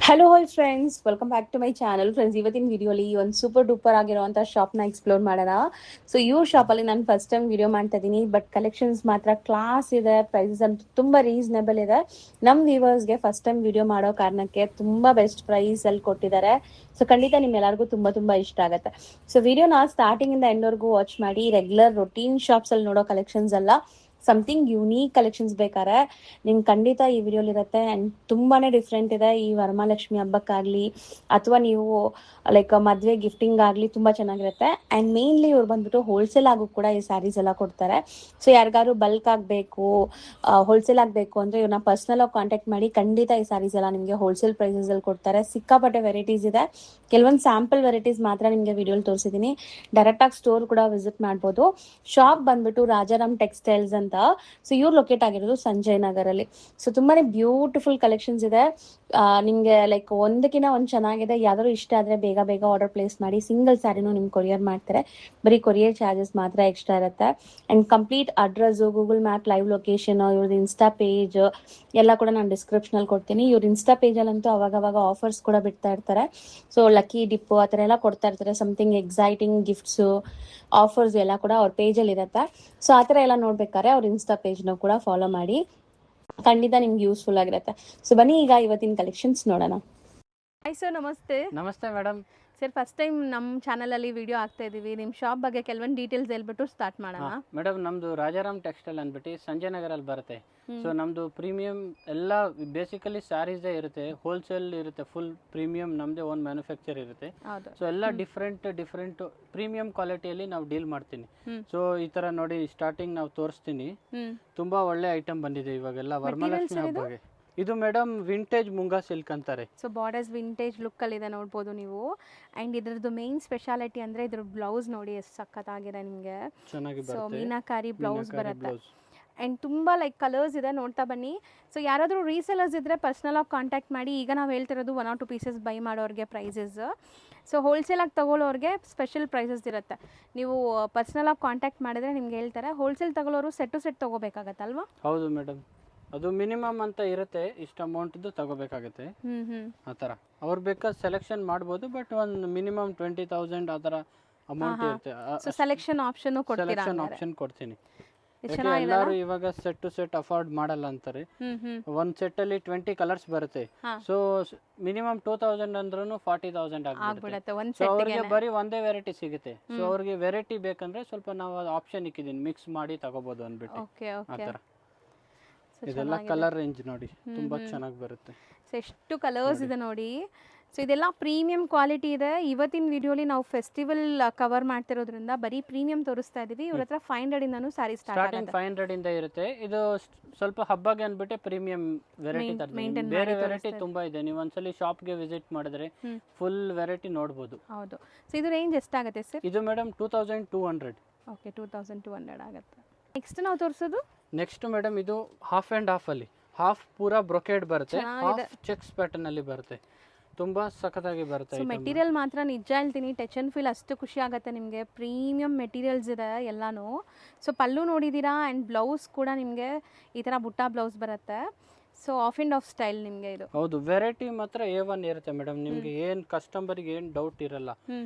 Hello hi friends, welcome back to my channel. Friends, ಇವತ್ತಿನ ವಿಡಿಯೋಲಿ ಒಂದು ಸೂಪರ್ ಡೂಪರ್ ಆಗಿರುವಂಥ ಶಾಪ್ನ ಎಕ್ಸ್ಪ್ಲೋರ್ ಮಾಡೋಣ. ಸೊ ಇವ್ರ ಶಾಪಲ್ಲಿ ನಾನು ಫಸ್ಟ್ ಟೈಮ್ ವಿಡಿಯೋ ಮಾಡ್ತಾ ಇದ್ದೀನಿ. ಬಟ್ ಕಲೆಕ್ಷನ್ಸ್ ಮಾತ್ರ ಕ್ಲಾಸ್ ಇದೆ, ಪ್ರೈಸಸ್ ಅಂತೂ ತುಂಬ ರೀಸನೇಬಲ್ ಇದೆ. ನಮ್ಮ ವ್ಯೂವರ್ಸ್ಗೆ ಫಸ್ಟ್ ಟೈಮ್ ವಿಡಿಯೋ ಮಾಡೋ ಕಾರಣಕ್ಕೆ ತುಂಬ ಬೆಸ್ಟ್ ಪ್ರೈಸಲ್ಲಿ ಕೊಟ್ಟಿದ್ದಾರೆ. ಸೊ ಖಂಡಿತ ನಿಮ್ಮೆಲ್ಲರಿಗೂ ತುಂಬ ಇಷ್ಟ ಆಗುತ್ತೆ. ಸೊ ವಿಡಿಯೋನ ಸ್ಟಾರ್ಟಿಂಗಿಂದ ಎಂಡ್ವರೆಗೂ ವಾಚ್ ಮಾಡಿ. ರೆಗ್ಯುಲರ್ ರೊಟೀನ್ ಶಾಪ್ಸಲ್ಲಿ ನೋಡೋ ಕಲೆಕ್ಷನ್ಸ್ ಅಲ್ಲ, ಸಮಥಿಂಗ್ ಯುನೀಕ್ ಕಲೆಕ್ಷನ್ಸ್ ಬೇಕಾದ್ರೆ ನಿಮ್ಗೆ ಖಂಡಿತ ಈ ವಿಡಿಯೋಲಿ ಇರುತ್ತೆ. ಆ್ಯಂಡ್ ತುಂಬಾನೇ ಡಿಫ್ರೆಂಟ್ ಇದೆ. ಈ ವರಮಹಾಲಕ್ಷ್ಮಿ ಹಬ್ಬಕ್ಕಾಗಲಿ ಅಥವಾ ನೀವು ಲೈಕ್ ಮದುವೆ ಗಿಫ್ಟಿಂಗ್ ಆಗಲಿ ತುಂಬ ಚೆನ್ನಾಗಿರುತ್ತೆ. ಆ್ಯಂಡ್ ಮೇನ್ಲಿ ಇವ್ರು ಬಂದ್ಬಿಟ್ಟು ಹೋಲ್ಸೇಲ್ ಆಗು ಕೂಡ ಈ ಸ್ಯಾರೀಸ್ ಎಲ್ಲ ಕೊಡ್ತಾರೆ. ಸೊ ಯಾರಿಗಾದ್ರು ಬಲ್ಕ್ ಆಗಬೇಕು, ಹೋಲ್ಸೇಲ್ ಆಗಬೇಕು ಅಂದರೆ ಇವ್ರನ್ನ ಪರ್ಸ್ನಲ್ ಆಗಿ ಕಾಂಟ್ಯಾಕ್ಟ್ ಮಾಡಿ. ಖಂಡಿತ ಈ ಸ್ಯಾರೀಸ್ ಎಲ್ಲ ನಿಮಗೆ ಹೋಲ್ಸೇಲ್ ಪ್ರೈಸಸಲ್ಲಿ ಕೊಡ್ತಾರೆ. ಸಿಕ್ಕಾಪಟ್ಟೆ ವೆರೈಟೀಸ್ ಇದೆ. ಕೆಲವೊಂದು ಸ್ಯಾಂಪಲ್ ವೆರೈಟೀಸ್ ಮಾತ್ರ ನಿಮಗೆ ವಿಡಿಯೋಲಿ ತೋರಿಸಿದ್ದೀನಿ. ಡೈರೆಕ್ಟಾಗಿ ಸ್ಟೋರ್ ಕೂಡ ವಿಸಿಟ್ ಮಾಡ್ಬೋದು. ಶಾಪ್ ಬಂದ್ಬಿಟ್ಟು ರಾಜಾರಾಮ್ ಟೆಕ್ಸ್ಟೈಲ್ಸ್ ಅಂತ. ಸೊ ಇವ್ರು ಲೊಕೇಟ್ ಆಗಿರೋದು ಸಂಜಯ್ ನಗರಲ್ಲಿ. ಸೊ ತುಂಬಾನೇ ಬ್ಯೂಟಿಫುಲ್ ಕಲೆಕ್ಷನ್ಸ್ ಇದೆ. ನಿಮಗೆ ಲೈಕ್ ಒಂದಕ್ಕಿಂತ ಒಂದು ಚೆನ್ನಾಗಿದೆ. ಯಾವ್ದಾದ್ರು ಇಷ್ಟ ಆದರೆ ಬೇಗ ಬೇಗ ಆರ್ಡರ್ ಪ್ಲೇಸ್ ಮಾಡಿ. ಸಿಂಗಲ್ ಸ್ಯಾರಿನೂ ನಿಮ್ಗೆ ಕೊರಿಯರ್ ಮಾಡ್ತಾರೆ. ಬರೀ ಕೊರಿಯರ್ ಚಾರ್ಜಸ್ ಮಾತ್ರ ಎಕ್ಸ್ಟ್ರಾ ಇರುತ್ತೆ. And complete address, Google map, live location, ಇವ್ರದ್ದು ಇನ್ಸ್ಟಾ ಪೇಜ್ ಎಲ್ಲ ಕೂಡ ನಾನು ಡಿಸ್ಕ್ರಿಪ್ಷನಲ್ಲಿ ಕೊಡ್ತೀನಿ. ಇವ್ರ ಇನ್ಸ್ಟಾ ಪೇಜಲ್ಲಂತೂ ಅವಾಗವಾಗ ಆಫರ್ಸ್ ಕೂಡ ಬಿಡ್ತಾ ಇರ್ತಾರೆ. ಸೊ ಲಕ್ಕಿ ಡಿಪ್ಪು ಆ ಥರ ಎಲ್ಲ ಕೊಡ್ತಾ ಇರ್ತಾರೆ. ಸಮಥಿಂಗ್ ಎಕ್ಸೈಟಿಂಗ್ ಗಿಫ್ಟ್ಸು, ಆಫರ್ಸ್ ಎಲ್ಲ ಕೂಡ ಅವ್ರ ಪೇಜಲ್ಲಿ ಇರುತ್ತೆ. ಸೊ ಆ ಥರ ಎಲ್ಲ ನೋಡ್ಬೇಕಾದ್ರೆ ಅವ್ರ ಇನ್ಸ್ಟಾ ಪೇಜ್ನ ಕೂಡ ಫಾಲೋ ಮಾಡಿ. ಖಂಡಿತ ನಿಮ್ಗೆ ಯೂಸ್ಫುಲ್ ಆಗಿರುತ್ತೆ. ಸೊ ಬನ್ನಿ ಈಗ ಇವತ್ತಿನ ಕಲೆಕ್ಷನ್ಸ್ ನೋಡೋಣ. ಹಾಯ್ ಸರ್, ನಮಸ್ತೆ. ನಮಸ್ತೆ ಮೇಡಮ್. ಸರ್, ಫಸ್ಟ್ ಟೈಮ್ ನಮ್ಮ ಚಾನಲಲ್ಲಿ ವಿಡಿಯೋ ಆಗ್ತಾ ಇದ್ದೀವಿ. ನಿಮ್ಮ ಶಾಪ್ ಬಗ್ಗೆ ಕೆಲವೊಂದು ಡೀಟೇಲ್ಸ್ ಹೇಳ್ಬಿಟ್ಟು ಸ್ಟಾರ್ಟ್ ಮಾಡೋಣ. ಮೇಡಮ್, ನಮ್ಮದು ರಾಜಾರಾಮ್ ಟೆಕ್ಸ್ಟೈಲ್ ಅಂದ್ಬಿಟ್ಟು ಸಂಜಯ್ ನಗರಲ್ಲಿ ಬರುತ್ತೆ. ಸೊ ನಮ್ಮದು ಪ್ರೀಮಿಯಂ ಎಲ್ಲ ಬೇಸಿಕಲಿ ಸ್ಯಾರೀಸೇ ಇರುತ್ತೆ, ಹೋಲ್ಸೇಲ್ ಇರುತ್ತೆ, ಫುಲ್ ಪ್ರೀಮಿಯಂ ನಮ್ಮದೇ ಓನ್ ಮ್ಯಾನುಫ್ಯಾಕ್ಚರ್ ಇರುತ್ತೆ. ಸೊ ಎಲ್ಲ ಡಿಫ್ರೆಂಟ್ ಪ್ರೀಮಿಯಂ ಕ್ವಾಲಿಟಿಯಲ್ಲಿ ನಾವು ಡೀಲ್ ಮಾಡ್ತೀನಿ. ಸೊ ಈ ಥರ ನೋಡಿ, ಸ್ಟಾರ್ಟಿಂಗ್ ನಾವು ತೋರಿಸ್ತೀನಿ. ತುಂಬ ಒಳ್ಳೆ ಐಟಮ್ ಬಂದಿದೆ ಇವಾಗೆಲ್ಲ ವರಮಹಾಲಕ್ಷ್ಮಿ ಹಬ್ಬಗೆ. ಇದು ಮೇಡಮ್ ವಿಂಟೇಜ್ ಮುಂಗಾ ಸಿಲ್ಕ್ ಅಂತಾರೆ. ಸೊ ಬಾರ್ಡರ್ಸ್ ವಿಂಟೇಜ್ ಲುಕ್ಕಲ್ಲಿ ಇದೆ, ನೋಡ್ಬೋದು ನೀವು. ಆ್ಯಂಡ್ ಇದ್ರದ್ದು ಮೇನ್ ಸ್ಪೆಷಾಲಿಟಿ ಅಂದರೆ ಇದ್ರ ಬ್ಲೌಸ್ ನೋಡಿ ಎಷ್ಟು ಸಖತ್ತಾಗಿದೆ ನಿಮಗೆ. ಚೆನ್ನಾಗಿ ಸೊ ಬರುತ್ತೆ, ಮೀನಾಕಾರಿ ಬ್ಲೌಸ್ ಬರುತ್ತೆ. ಆ್ಯಂಡ್ ತುಂಬ ಲೈಕ್ ಕಲರ್ಸ್ ಇದೆ, ನೋಡ್ತಾ ಬನ್ನಿ. ಸೊ ಯಾರಾದರೂ ರೀಸೇಲರ್ಸ್ ಇದ್ದರೆ ಪರ್ಸ್ನಲಾಗಿ ಕಾಂಟ್ಯಾಕ್ಟ್ ಮಾಡಿ. ಈಗ ನಾವು ಹೇಳ್ತಿರೋದು 1 or 2 ಪೀಸಸ್ ಬೈ ಮಾಡೋರಿಗೆ ಪ್ರೈಸಸ್. ಸೊ ಹೋಲ್ಸೇಲಾಗಿ ತೊಗೊಳ್ಳೋರಿಗೆ ಸ್ಪೆಷಲ್ ಪ್ರೈಸಸ್ ಇರುತ್ತೆ. ನೀವು ಪರ್ಸ್ನಲಾಗಿ ಕಾಂಟ್ಯಾಕ್ಟ್ ಮಾಡಿದ್ರೆ ನಿಮ್ಗೆ ಹೇಳ್ತಾರೆ. ಹೋಲ್ಸೇಲ್ ತೊಗೊಳ್ಳೋರು ಸೆಟ್ ಟು ಸೆಟ್ ತೊಗೋಬೇಕಾಗತ್ತಲ್ವಾ? ಹೌದು ಮೇಡಮ್, ಅದು ಮಿನಿಮಮ್ ಅಂತ ಇರುತ್ತೆ, ಇಷ್ಟು ಅಮೌಂಟ್ದು ತಗೋಬೇಕಾಗುತ್ತೆ. ಆ ಥರ ಅವ್ರು ಬೇಕಾದ್ರೆ ಸೆಲೆಕ್ಷನ್ ಮಾಡ್ಬೋದು, ಬಟ್ ಒಂದು ಮಿನಿಮಮ್ 20,000 ಆ ಥರ ಅಮೌಂಟ್ ಇರುತ್ತೆ. ಸೊ ಸೆಲೆಕ್ಷನ್ ಆಪ್ಷನ್ ಕೊಡ್ತೀರಾ? ಸೆಲೆಕ್ಷನ್ ಆಪ್ಷನ್ ಕೊಡ್ತೀನಿ. ಎಲ್ಲರೂ ಇವಾಗ ಸೆಟ್ ಟು ಸೆಟ್ ಅಫೋರ್ಡ್ ಮಾಡಲ್ಲ ಅಂತಾರೆ. ಒಂದು ಸೆಟ್ಟಲ್ಲಿ 20 ಕಲರ್ಸ್ ಬರುತ್ತೆ. ಸೊ ಮಿನಿಮಮ್ 2,000 ಅಂದ್ರೂ 40,000 ಆಗ್ಬಿಡುತ್ತೆ. ಸೊ ಅವ್ರಿಗೆ ಬರೀ ಒಂದೇ ವೆರೈಟಿ ಸಿಗುತ್ತೆ. ಸೊ ಅವ್ರಿಗೆ ವೆರೈಟಿ ಬೇಕಂದ್ರೆ ಸ್ವಲ್ಪ ನಾವು ಆಪ್ಷನ್ ಇಕ್ಕಿದ್ದೀನಿ, ಮಿಕ್ಸ್ ಮಾಡಿ ತಗೋಬಹುದು ಅಂದ್ಬಿಟ್ಟು. ಆ ಥರ ಇದೆಲ್ಲ ಕಲರ್ ರೇಂಜ್ ನೋಡಿ, ತುಂಬಾ ಚೆನ್ನಾಗಿ ಬರುತ್ತೆ. ಸೊ ಎಷ್ಟು ಕಲರ್ಸ್ ಇದೆ ನೋಡಿ. ಸೊ ಇದೆಲ್ಲ ಪ್ರೀಮಿಯಂ ಕ್ವಾಲಿಟಿ ಇದೆ. ಇವತ್ತಿನ ವಿಡಿಯೋಲಿ ನಾವು ಫೆಸ್ಟಿವಲ್ ಕವರ್ ಮಾಡ್ತಿರೋದ್ರಿಂದ ಬರೀ ಪ್ರೀಮಿಯಂ ತೋರಿಸ್ತಾ ಇದೀವಿ. ಇವ್ರ ಹತ್ರ 500 ಇಂದನೂ ಸ್ಯಾರಿ ಸ್ಟಾರ್ಟಿಂಗ್ 500 ಇಂದ ಇರುತ್ತೆ. ಇದು ಸ್ವಲ್ಪ ಹಬ್ಬಗೆ ಅಂದ್ಬಿಟ್ಟು ಪ್ರೀಮಿಯಂ ವೆರೈಟಿ ತರ್ತೀನಿ. ಬೇರೆ ವೆರೈಟಿ ತುಂಬಾ ಇದೆ, ನೀವು ಒಂದ್ಸಲಿ ಶಾಪ್ಗೆ ವಿಸಿಟ್ ಮಾಡಿದ್ರೆ ಫುಲ್ ವೆರೈಟಿ ನೋಡ್ಬೋದು. ಹೌದು. ಸೊ ಇದು ರೇಂಜ್ ಎಷ್ಟಾಗುತ್ತೆ ಸರ್? ಇದು ಮೇಡಮ್ 2,200. ಓಕೆ, 2,200 ಆಗುತ್ತೆ. ನೆಕ್ಸ್ಟ್ ನಾವು ತೋರಿಸೋದು ನೆಕ್ಸ್ಟ್ ಮೇಡಮ್, ಇದು ಹಾಫ್ ಆ್ಯಂಡ್ ಹಾಫ್ ಅಲ್ಲಿ, ಹಾಫ್ ಪೂರಾ ಬ್ರೊಕೇಡ್ ಬರುತ್ತೆ, ಹಾಫ್ ಚೆಕ್ಸ್ ಪ್ಯಾಟರ್ನ್ ಅಲ್ಲಿ ಬರುತ್ತೆ. ತುಂಬಾ ಸಖತ್ತಾಗಿ ಬರುತ್ತೆ. ಸೊ ಮೆಟೀರಿಯಲ್ ಮಾತ್ರ ನಿಜ ಹೇಳ್ತೀನಿ, ಟಚ್ ಅಂಡ್ ಫೀಲ್ ಅಷ್ಟು ಖುಷಿ ಆಗುತ್ತೆ ನಿಮಗೆ. ಪ್ರೀಮಿಯಂ ಮೆಟೀರಿಯಲ್ಸ್ ಇದೆ ಎಲ್ಲಾನು. ಸೊ ಪಲ್ಲು ನೋಡಿದ್ದೀರಾ, ಆ್ಯಂಡ್ ಬ್ಲೌಸ್ ಕೂಡ ನಿಮಗೆ ಈ ಥರ ಬುಟ್ಟ ಬ್ಲೌಸ್ ಬರುತ್ತೆ. So of and of style ನಿಮಗೆ ಇದು. ಹೌದು, ವೆರೈಟಿ ಮಾತ್ರ A1 ಇರುತ್ತೆ ಮೇಡಮ್. ನಿಮ್ಗೆ ಏನ್ ಕಸ್ಟಮರ್ಗೆ ಏನ್ ಡೌಟ್ ಇರಲ್ಲ.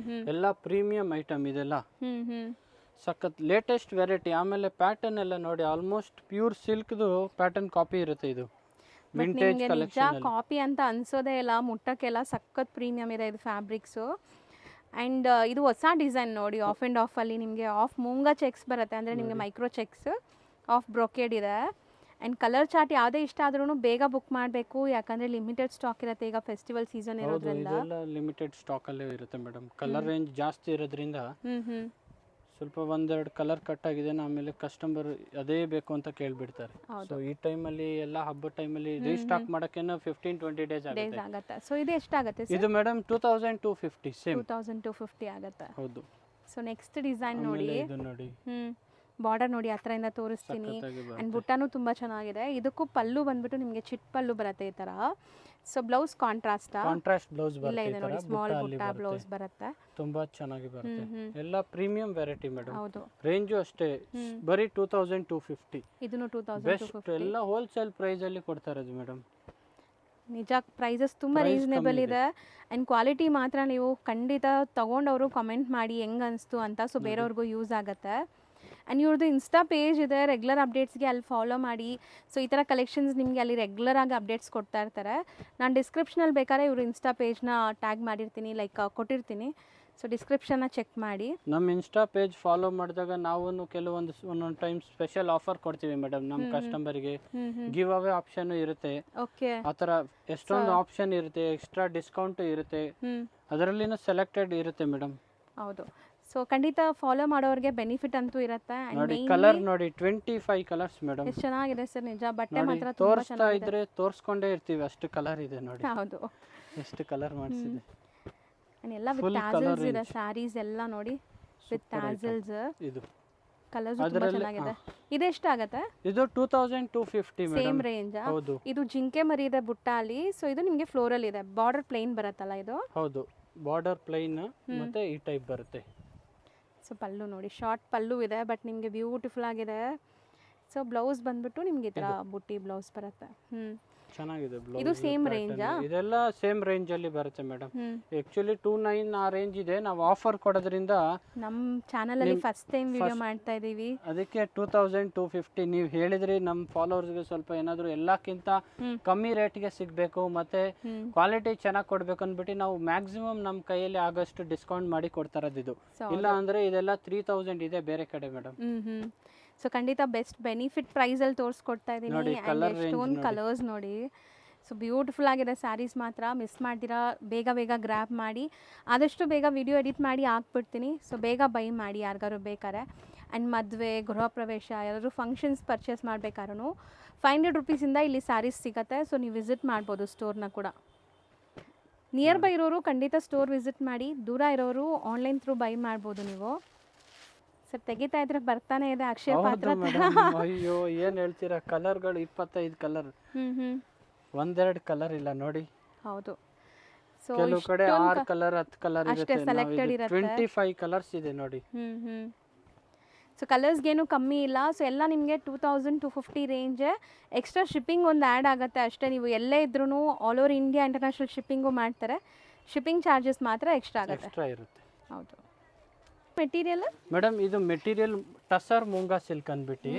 ಎಲ್ಲ ಪ್ರೀಮಿಯಂ ಐಟಮ್ ಇದೆಲ್ಲ, ಸಖತ್ ಲೇಟೆಸ್ಟ್ ವೆರೈಟಿ. ಆಮೇಲೆ ಪ್ಯಾಟರ್ನ್ ಎಲ್ಲ ನೋಡಿ, ಆಲ್ಮೋಸ್ಟ್ ಪ್ಯೂರ್ ಸಿಲ್ಕ್ದು ಪ್ಯಾಟರ್ನ್ ಕಾಪಿ ಇರುತ್ತೆ. ಇದು ವಿಂಟೇಜ್ ಕಲೆಕ್ಷನ್ ಕಾಪಿ ಅಂತ ಅನ್ಸೋದೇ ಇಲ್ಲ, ಮುಟ್ಟಕ್ಕೆಲ್ಲ ಸಖತ್ ಪ್ರೀಮಿಯಂ ಇದೆ ಇದು ಫ್ಯಾಬ್ರಿಕ್ಸು. ಆ್ಯಂಡ್ ಇದು ಹೊಸ ಡಿಸೈನ್ ನೋಡಿ, ಆಫ್ ಆ್ಯಂಡ್ ಆಫ್ ಅಲ್ಲಿ ನಿಮಗೆ ಆಫ್ ಮೂಂಗಾ ಚೆಕ್ಸ್ ಬರುತ್ತೆ, ಅಂದರೆ ನಿಮಗೆ ಮೈಕ್ರೋ ಚೆಕ್ಸ್, ಆಫ್ ಬ್ರೊಕೇಡ್ ಇದೆ. ಆ್ಯಂಡ್ ಕಲರ್ ಚಾರ್ಟ್ ಯಾವುದೇ ಇಷ್ಟ ಆದ್ರೂ ಬೇಗ ಬುಕ್ ಮಾಡಬೇಕು, ಯಾಕಂದರೆ ಲಿಮಿಟೆಡ್ ಸ್ಟಾಕ್ ಇರುತ್ತೆ. ಈಗ ಫೆಸ್ಟಿವಲ್ ಸೀಸನ್ ಇರೋದ್ರಿಂದ ಲಿಮಿಟೆಡ್ ಸ್ಟಾಕ್ ಅಲ್ಲೇ ಇರುತ್ತೆ ಮೇಡಮ್. ಕಲರ್ ರೇಂಜ್ ಜಾಸ್ತಿ ಇರೋದ್ರಿಂದ ಸ್ವಲ್ಪ ಒಂದೆರಡು ಕಲರ್ ಕಟ್ ಆಗಿದೆ, ಆಮೇಲೆ ಕಸ್ಟಮರ್ ಅದೇ ಬೇಕು ಅಂತ ಕೇಳ್ಬಿಡ್ತಾರೆ. ಸೊ ಈ ಟೈಮಲ್ಲಿ ಎಲ್ಲ ಹಬ್ಬದ ಟೈಮಲ್ಲಿ ರೀಸ್ಟಾಕ್ ಮಾಡಕ್ಕೆ 15-20 ಡೇಸ್ ಆಗುತ್ತೆ. ಸೊ ಇದು ಎಷ್ಟಾಗುತ್ತೆ? ಇದು ಮೇಡಮ್ 2,250. ಸೇಮ್ 2,250 ಆಗುತ್ತೆ. ಹೌದು. ಸೊ ನೆಕ್ಸ್ಟ್ ಡಿಸೈನ್ ನೋಡಿ, ಇದು ನೋಡಿ, ಬಾರ್ಡರ್ ನೋಡಿ, ಹತ್ರದಿಂದ ತೋರಿಸ್ತೀನಿ. ಆ್ಯಂಡ್ ಬುಟ್ಟಾನು ತುಂಬ ಚೆನ್ನಾಗಿದೆ. ಇದಕ್ಕೂ ಪಲ್ಲು ಬಂದ್ಬಿಟ್ಟು ನಿಮಗೆ ಚಿಟ್ ಪಲ್ಲು ಬರುತ್ತೆ ಈ ಥರ. ಸೊ ಬ್ಲೌಸ್ ಕಾಂಟ್ರಾಸ್ಟ್ ಬ್ಲೌಸ್ ಇಲ್ಲ ಇದೆ ನೋಡಿ, ಸ್ಮಾಲ್ ಬುಟ್ಟ ಬ್ಲೌಸ್ ಬರುತ್ತೆ. ತುಂಬಾ ಚೆನ್ನಾಗಿ ಬರುತ್ತೆ. ಎಲ್ಲ ಪ್ರೀಮಿಯಂ ವೆರೈಟಿ ಮೇಡಮ್. ಹೌದು. ರೇಂಜು ಅಷ್ಟೇ, ಬರೀ 2,250. ಇದನ್ನು 2,250. ಬೆಸ್ಟ್, ಎಲ್ಲ ಹೋಲ್ಸೇಲ್ ಪ್ರೈಸ್ ಅಲ್ಲಿ ಕೊಡ್ತಾ ಇರೋದು ಮೇಡಮ್. ನಿಜ ಪ್ರೈಸಸ್ ತುಂಬ Price ರೀಸನೇಬಲ್ ಕಮ್ಮಿ ಇದೆ ಆ್ಯಂಡ್ ಕ್ವಾಲಿಟಿ ಮಾತ್ರ ನೀವು ಖಂಡಿತ ತೊಗೊಂಡವರು ಕಮೆಂಟ್ ಮಾಡಿ ಹೆಂಗೆ ಅನಿಸ್ತು ಅಂತ, ಸೊ ಬೇರೆಯವ್ರಿಗೂ ಯೂಸ್ ಆಗುತ್ತೆ. ಆ್ಯಂಡ್ ಇವ್ರದ್ದು ಇನ್ಸ್ಟಾ ಪೇಜ್ ಇದೆ, ರೆಗ್ಯುಲರ್ ಅಪ್ಡೇಟ್ಸ್ಗೆ ಅಲ್ಲಿ ಫಾಲೋ ಮಾಡಿ. ಸೊ ಈ ಥರ ಕಲೆಕ್ಷನ್ಸ್ ನಿಮಗೆ ಅಲ್ಲಿ ರೆಗ್ಯುಲರಾಗಿ ಅಪ್ಡೇಟ್ಸ್ ಕೊಡ್ತಾ ಇರ್ತಾರೆ. ನಾನು ಡಿಸ್ಕ್ರಿಪ್ಷನಲ್ಲಿ ಬೇಕಾದ್ರೆ ಇವರು ಇನ್ಸ್ಟಾ ಪೇಜ್ನ ಟ್ಯಾಗ್ ಮಾಡಿರ್ತೀನಿ, ಲೈಕ್ ಕೊಟ್ಟಿರ್ತೀನಿ. ಸೊ ಡಿಸ್ಕ್ರಿಪ್ಷನ್ನ ಚೆಕ್ ಮಾಡಿ. ನಮ್ಮ ಇನ್ಸ್ಟಾ ಪೇಜ್ ಫಾಲೋ ಮಾಡಿದಾಗ ನಾವು ಒಂದೊಂದು ಟೈಮ್ ಸ್ಪೆಷಲ್ ಆಫರ್ ಕೊಡ್ತೀವಿ ಮೇಡಮ್ ನಮ್ಮ ಕಸ್ಟಮರ್ಗೆ. ಗಿವ್ ಅವೇ ಆಪ್ಷನ್ ಇರುತ್ತೆ, ಓಕೆ, ಆ ಥರ ಎಷ್ಟೊಂದು ಆಪ್ಷನ್ ಇರುತ್ತೆ, ಎಕ್ಸ್ಟ್ರಾ ಡಿಸ್ಕೌಂಟ್ ಇರುತ್ತೆ, ಅದರಲ್ಲಿನೂ ಸೆಲೆಕ್ಟೆಡ್ ಇರುತ್ತೆ ಮೇಡಮ್. ಹೌದು. ಸೊ ಖಂಡಿತ ಫಾಲೋ ಮಾಡೋರಿಗೆ ಬೆನಿಫಿಟ್ ಅಂತೂ ಇರುತ್ತೆ. ನೋಡಿ ಕಲರ್ ನೋಡಿ 25 ಕಲರ್ಸ್ ಮೇಡಮ್. ಎಷ್ಟು ಚೆನ್ನಾಗಿದೆ ಸರ್, ನಿಜ ಬಟ್ಟೆ ನೋಡಿ ಮಾತ್ರ ತುಂಬ ತೋರಿಸ್ತಾ ಚೆನ್ನಾಗಿದೆ. ಇದ್ರೆ ತೋರಿಸ್ಕೊಂಡೇ ಇರ್ತೀವಿ, ಅಷ್ಟು ಕಲರ್ ಇದೆ ನೋಡಿ, ಹೌದು. ಎಷ್ಟು ಕಲರ್ ಮಾಡಿಸಿದೆ. ಎಲ್ಲ ವಿತ್ ಟ್ಯಾಸಲ್ಸ್ ಇದೆ, ಸ್ಯಾರೀಸ್ ಎಲ್ಲ ನೋಡಿ ವಿತ್ ಟ್ಯಾಸಲ್ಸ್. ಇದು ಕಲರ್ಸ್ ತುಂಬಾ ಚೆನ್ನಾಗಿದೆ. ಇದೆಷ್ಟಾಗತ್ತೆ? ಇದು 2250 ಮೇಡಮ್. Same range. ಹೌದು. ಇದು ಜಿಂಕೆ ಮರಿ ಇದೆ ಬುಟ್ಟಾಲಿ. ಸೊ ಇದು ನಿಮಗೆ ಫ್ಲೋರಲ್ ಇದೆ, ಬಾರ್ಡರ್ ಪ್ಲೇನ್ ಬರುತ್ತಲ್ಲ ಇದು. ಹೌದು, ಬಾರ್ಡರ್ ಪ್ಲೈನ್ ಮತ್ತೆ ಈ ಟೈಪ್ ಬರುತ್ತೆ. ಸೊ ಪಲ್ಲು ನೋಡಿ, ಶಾರ್ಟ್ ಪಲ್ಲು ಇದೆ, ಬಟ್ ನಿಮಗೆ ಬ್ಯೂಟಿಫುಲ್ ಆಗಿದೆ. ಸೊ ಬ್ಲೌಸ್ ಬಂದ್ಬಿಟ್ಟು ನಿಮ್ಗೆ ಈ ಥರ ಬುಟ್ಟಿ ಬ್ಲೌಸ್ ಬರುತ್ತೆ. ಚೆನ್ನಾಗಿದೆ ಬ್ಲೌಸ್. ಇದು ಸೇಮ್ ರೇಂಜಾ? ಇದೆಲ್ಲ ಸೇಮ್ ರೇಂಜ್ ಅಲ್ಲಿ ಬರುತ್ತೆ ಮೇಡಮ್. ಆಕ್ಚುಲಿ 29 ಆ ರೇಂಜ್ ಇದೆ, ನಾವು ಆಫರ್ ಕೊಡೋದ್ರಿಂದ ನಮ್ಮ ಚಾನಲ್ ಅಲ್ಲಿ ಫಸ್ಟ್ ಟೈಮ್ ವಿಡಿಯೋ ಮಾಡ್ತಾ ಇದೀವಿ, ಅದಕ್ಕೆ 2250. ನೀವು ಹೇಳಿದ್ರಿ ನಮ್ಮ ಫಾಲೋವರ್ಸ್ಗೆ ಸ್ವಲ್ಪ ಏನಾದರೂ ಎಲ್ಲಕ್ಕಿಂತ ಕಮ್ಮಿ ರೇಟ್ಗೆ ಸಿಗಬೇಕು ಮತ್ತೆ ಕ್ವಾಲಿಟಿ ಚೆನ್ನಾಗಿ ಕೊಡಬೇಕು ಅಂದ್ಬಿಟ್ಟು ನಾವು ಮ್ಯಾಕ್ಸಿಮಮ್ ನಮ್ಮ ಕೈಯಲ್ಲಿ ಆಗಷ್ಟು ಡಿಸ್ಕೌಂಟ್ ಮಾಡಿ ಕೊಡ್ತಾ ಇರೋದು ಇದು. ಇಲ್ಲ ಅಂದ್ರೆ ಇದೆಲ್ಲ 3000 ಇದೆ ಬೇರೆ ಕಡೆ ಮೇಡಮ್. ಸೊ ಖಂಡಿತ ಬೆಸ್ಟ್ ಬೆನಿಫಿಟ್ ಪ್ರೈಸಲ್ಲಿ ತೋರಿಸ್ಕೊಡ್ತಾ ಇದ್ದೀನಿ. ಎಷ್ಟೊಂದು ಕಲರ್ಸ್ ನೋಡಿ. ಸೊ ಬ್ಯೂಟಿಫುಲ್ ಆಗಿದೆ ಸ್ಯಾರೀಸ್ ಮಾತ್ರ. ಮಿಸ್ ಮಾಡ್ತೀರಾ, ಬೇಗ ಬೇಗ ಗ್ರ್ಯಾಬ್ ಮಾಡಿ. ಆದಷ್ಟು ಬೇಗ ವಿಡಿಯೋ ಎಡಿಟ್ ಮಾಡಿ ಹಾಕ್ಬಿಡ್ತೀನಿ. ಸೊ ಬೇಗ ಬೈ ಮಾಡಿ ಯಾರಿಗಾರು ಬೇಕಾರೆ. ಆ್ಯಂಡ್ ಮದುವೆ, ಗೃಹ ಪ್ರವೇಶ, ಯಾರಾದರೂ ಫಂಕ್ಷನ್ಸ್ ಪರ್ಚೇಸ್ ಮಾಡಬೇಕಾದ್ರೂ 500 ರುಪೀಸಿಂದ ಇಲ್ಲಿ ಸ್ಯಾರೀಸ್ ಸಿಗುತ್ತೆ. ಸೊ ನೀವು ವಿಸಿಟ್ ಮಾಡ್ಬೋದು ಸ್ಟೋರ್ನ ಕೂಡ. ನಿಯರ್ ಬೈ ಇರೋರು ಖಂಡಿತ ಸ್ಟೋರ್ ವಿಸಿಟ್ ಮಾಡಿ, ದೂರ ಇರೋರು ಆನ್ಲೈನ್ ಥ್ರೂ ಬೈ ಮಾಡ್ಬೋದು ನೀವು. ಸರ್ ತೆಗಿತಾ ಇದ್ರೆ ಬರ್ತಾನೆ ಇದೆ ಅಕ್ಷಯ ಪಾತ್ರ. ಅಯ್ಯೋ ಏನ್ ಹೇಳ್ತೀರಾ, ಕಲರ್ಗಳು 25 ಕಲರ್, ಒಂದೆರಡು ಕಲರ್ ಇಲ್ಲ ನೋಡಿ. ಹೌದು. ಸೊ ಕೆಲವು ಕಡೆ 6 ಕಲರ್ 10 ಕಲರ್ ಅಷ್ಟೇ ಸೆಲೆಕ್ಟೆಡ್ ಇರುತ್ತೆ. 25 ಕಲರ್ಸ್ ಇದೆ ನೋಡಿ. ಸೊ ಕಲರ್ಸ್ಗೇನು ಕಮ್ಮಿ ಇಲ್ಲ. ಸೊ ಎಲ್ಲ ನಿಮಗೆ 2250 ರೇಂಜ್. ಎಕ್ಸ್ಟ್ರಾ ಶಿಪ್ಪಿಂಗ್ ಒಂದು ಆ್ಯಡ್ ಆಗುತ್ತೆ ಅಷ್ಟೇ. ನೀವು ಎಲ್ಲೇ ಇದ್ರೂ all over India international shipping ಮಾಡ್ತಾರೆ. ಶಿಪ್ಪಿಂಗ್ ಚಾರ್ಜಸ್ ಮಾತ್ರ ಎಕ್ಸ್ಟ್ರಾ ಆಗುತ್ತೆ. ಎಕ್ಸ್ಟ್ರಾ ಇರುತ್ತೆ. ಹೌದು. ಮೆಟೀರಿಯಲ್ ಮೇಡಮ್ ಇದು ಮೆಟೀರಿಯಲ್ ಟಸರ್ ಮೂಂಗಾ ಸಿಲ್ಕ್ ಅಂದ್ಬಿಟ್ಟು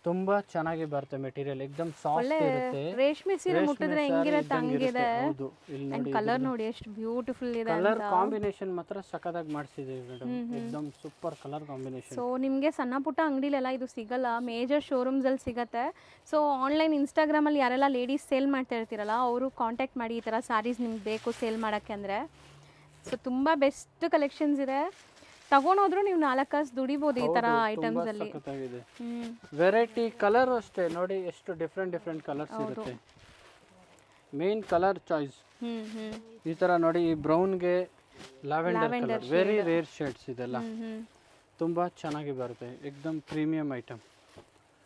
ತುಂಬಾ ಚೆನ್ನಾಗಿ ಬರುತ್ತೆ ಮೆಟೀರಿಯಲ್. ಎಕ್ದಮ್ ಸಾಫ್ಟ್ ಇರುತ್ತೆ. ರೇಷ್ಮೆ ಸೀರೆ ಮುಟ್ಟಿದ್ರೆ ಹೆಂಗಿರುತ್ತೆ ಹಂಗಿದೆ. ಅಂಡ್ ಕಲರ್ ನೋಡಿ ಎಷ್ಟು ಬ್ಯೂಟಿಫುಲ್ ಇದೆ. ಕಲರ್ ಕಾಂಬಿನೇಷನ್ ಮಾತ್ರ ಸಖತ್ತಾಗಿ ಮಾಡಿಸಿದ್ದೀವಿ ಮೇಡಮ್, ಎಕ್ದಮ್ ಸೂಪರ್ ಕಲರ್ ಕಾಂಬಿನೇಷನ್. ಸೊ ನಿಮಗೆ ಸಣ್ಣ ಪುಟ್ಟ ಅಂಗಡಿಲೆಲ್ಲ ಇದು ಸಿಗಲ್ಲ, ಮೇಜರ್ ಶೋರೂಮ್ಸ್ ಅಲ್ಲಿ ಸಿಗುತ್ತೆ. ಸೊ ಆನ್ಲೈನ್ ಇನ್ಸ್ಟಾಗ್ರಾಮ್ ಅಲ್ಲಿ ಯಾರೆಲ್ಲ ಲೇಡೀಸ್ ಸೇಲ್ ಮಾಡ್ತಾ ಇರ್ತೀರಲ್ಲ ಅವರು ಕಾಂಟ್ಯಾಕ್ಟ್ ಮಾಡಿ, ಈ ಥರ ಸ್ಯಾರೀಸ್ ನಿಮ್ಗೆ ಬೇಕು ಸೇಲ್ ಮಾಡೋಕ್ಕೆ ಅಂದರೆ. ಸೊ ತುಂಬ ಬೆಸ್ಟ್ ಕಲೆಕ್ಷನ್ಸ್ ಇದೆ. ತಗೊಂಡೋದ್ರು ನೀವು 4 ಕಾಸು ದುಡಿಬೋದು ಈ ತರ ಐಟಮ್ಸ್ ಅಲ್ಲಿ. ವೆರೈಟಿ ಕಲರ್ ಅಷ್ಟೇ ನೋಡಿ, ಎಷ್ಟು ಡಿಫ್ರೆಂಟ್ ಕಲರ್ಸ್ ಇರುತ್ತೆ. ಮೇನ್ ಕಲರ್ ಚಾಯ್ಸ್ ಈ ತರ ನೋಡಿ, ಈ ಬ್ರೌನ್ಗೆ lavender colour, very rare shades ಇದೆಲ್ಲ, ತುಂಬಾ ಚೆನ್ನಾಗಿ ಬರುತ್ತೆ. ಎಕ್ದಮ್ ಪ್ರೀಮಿಯಂ ಐಟಮ್,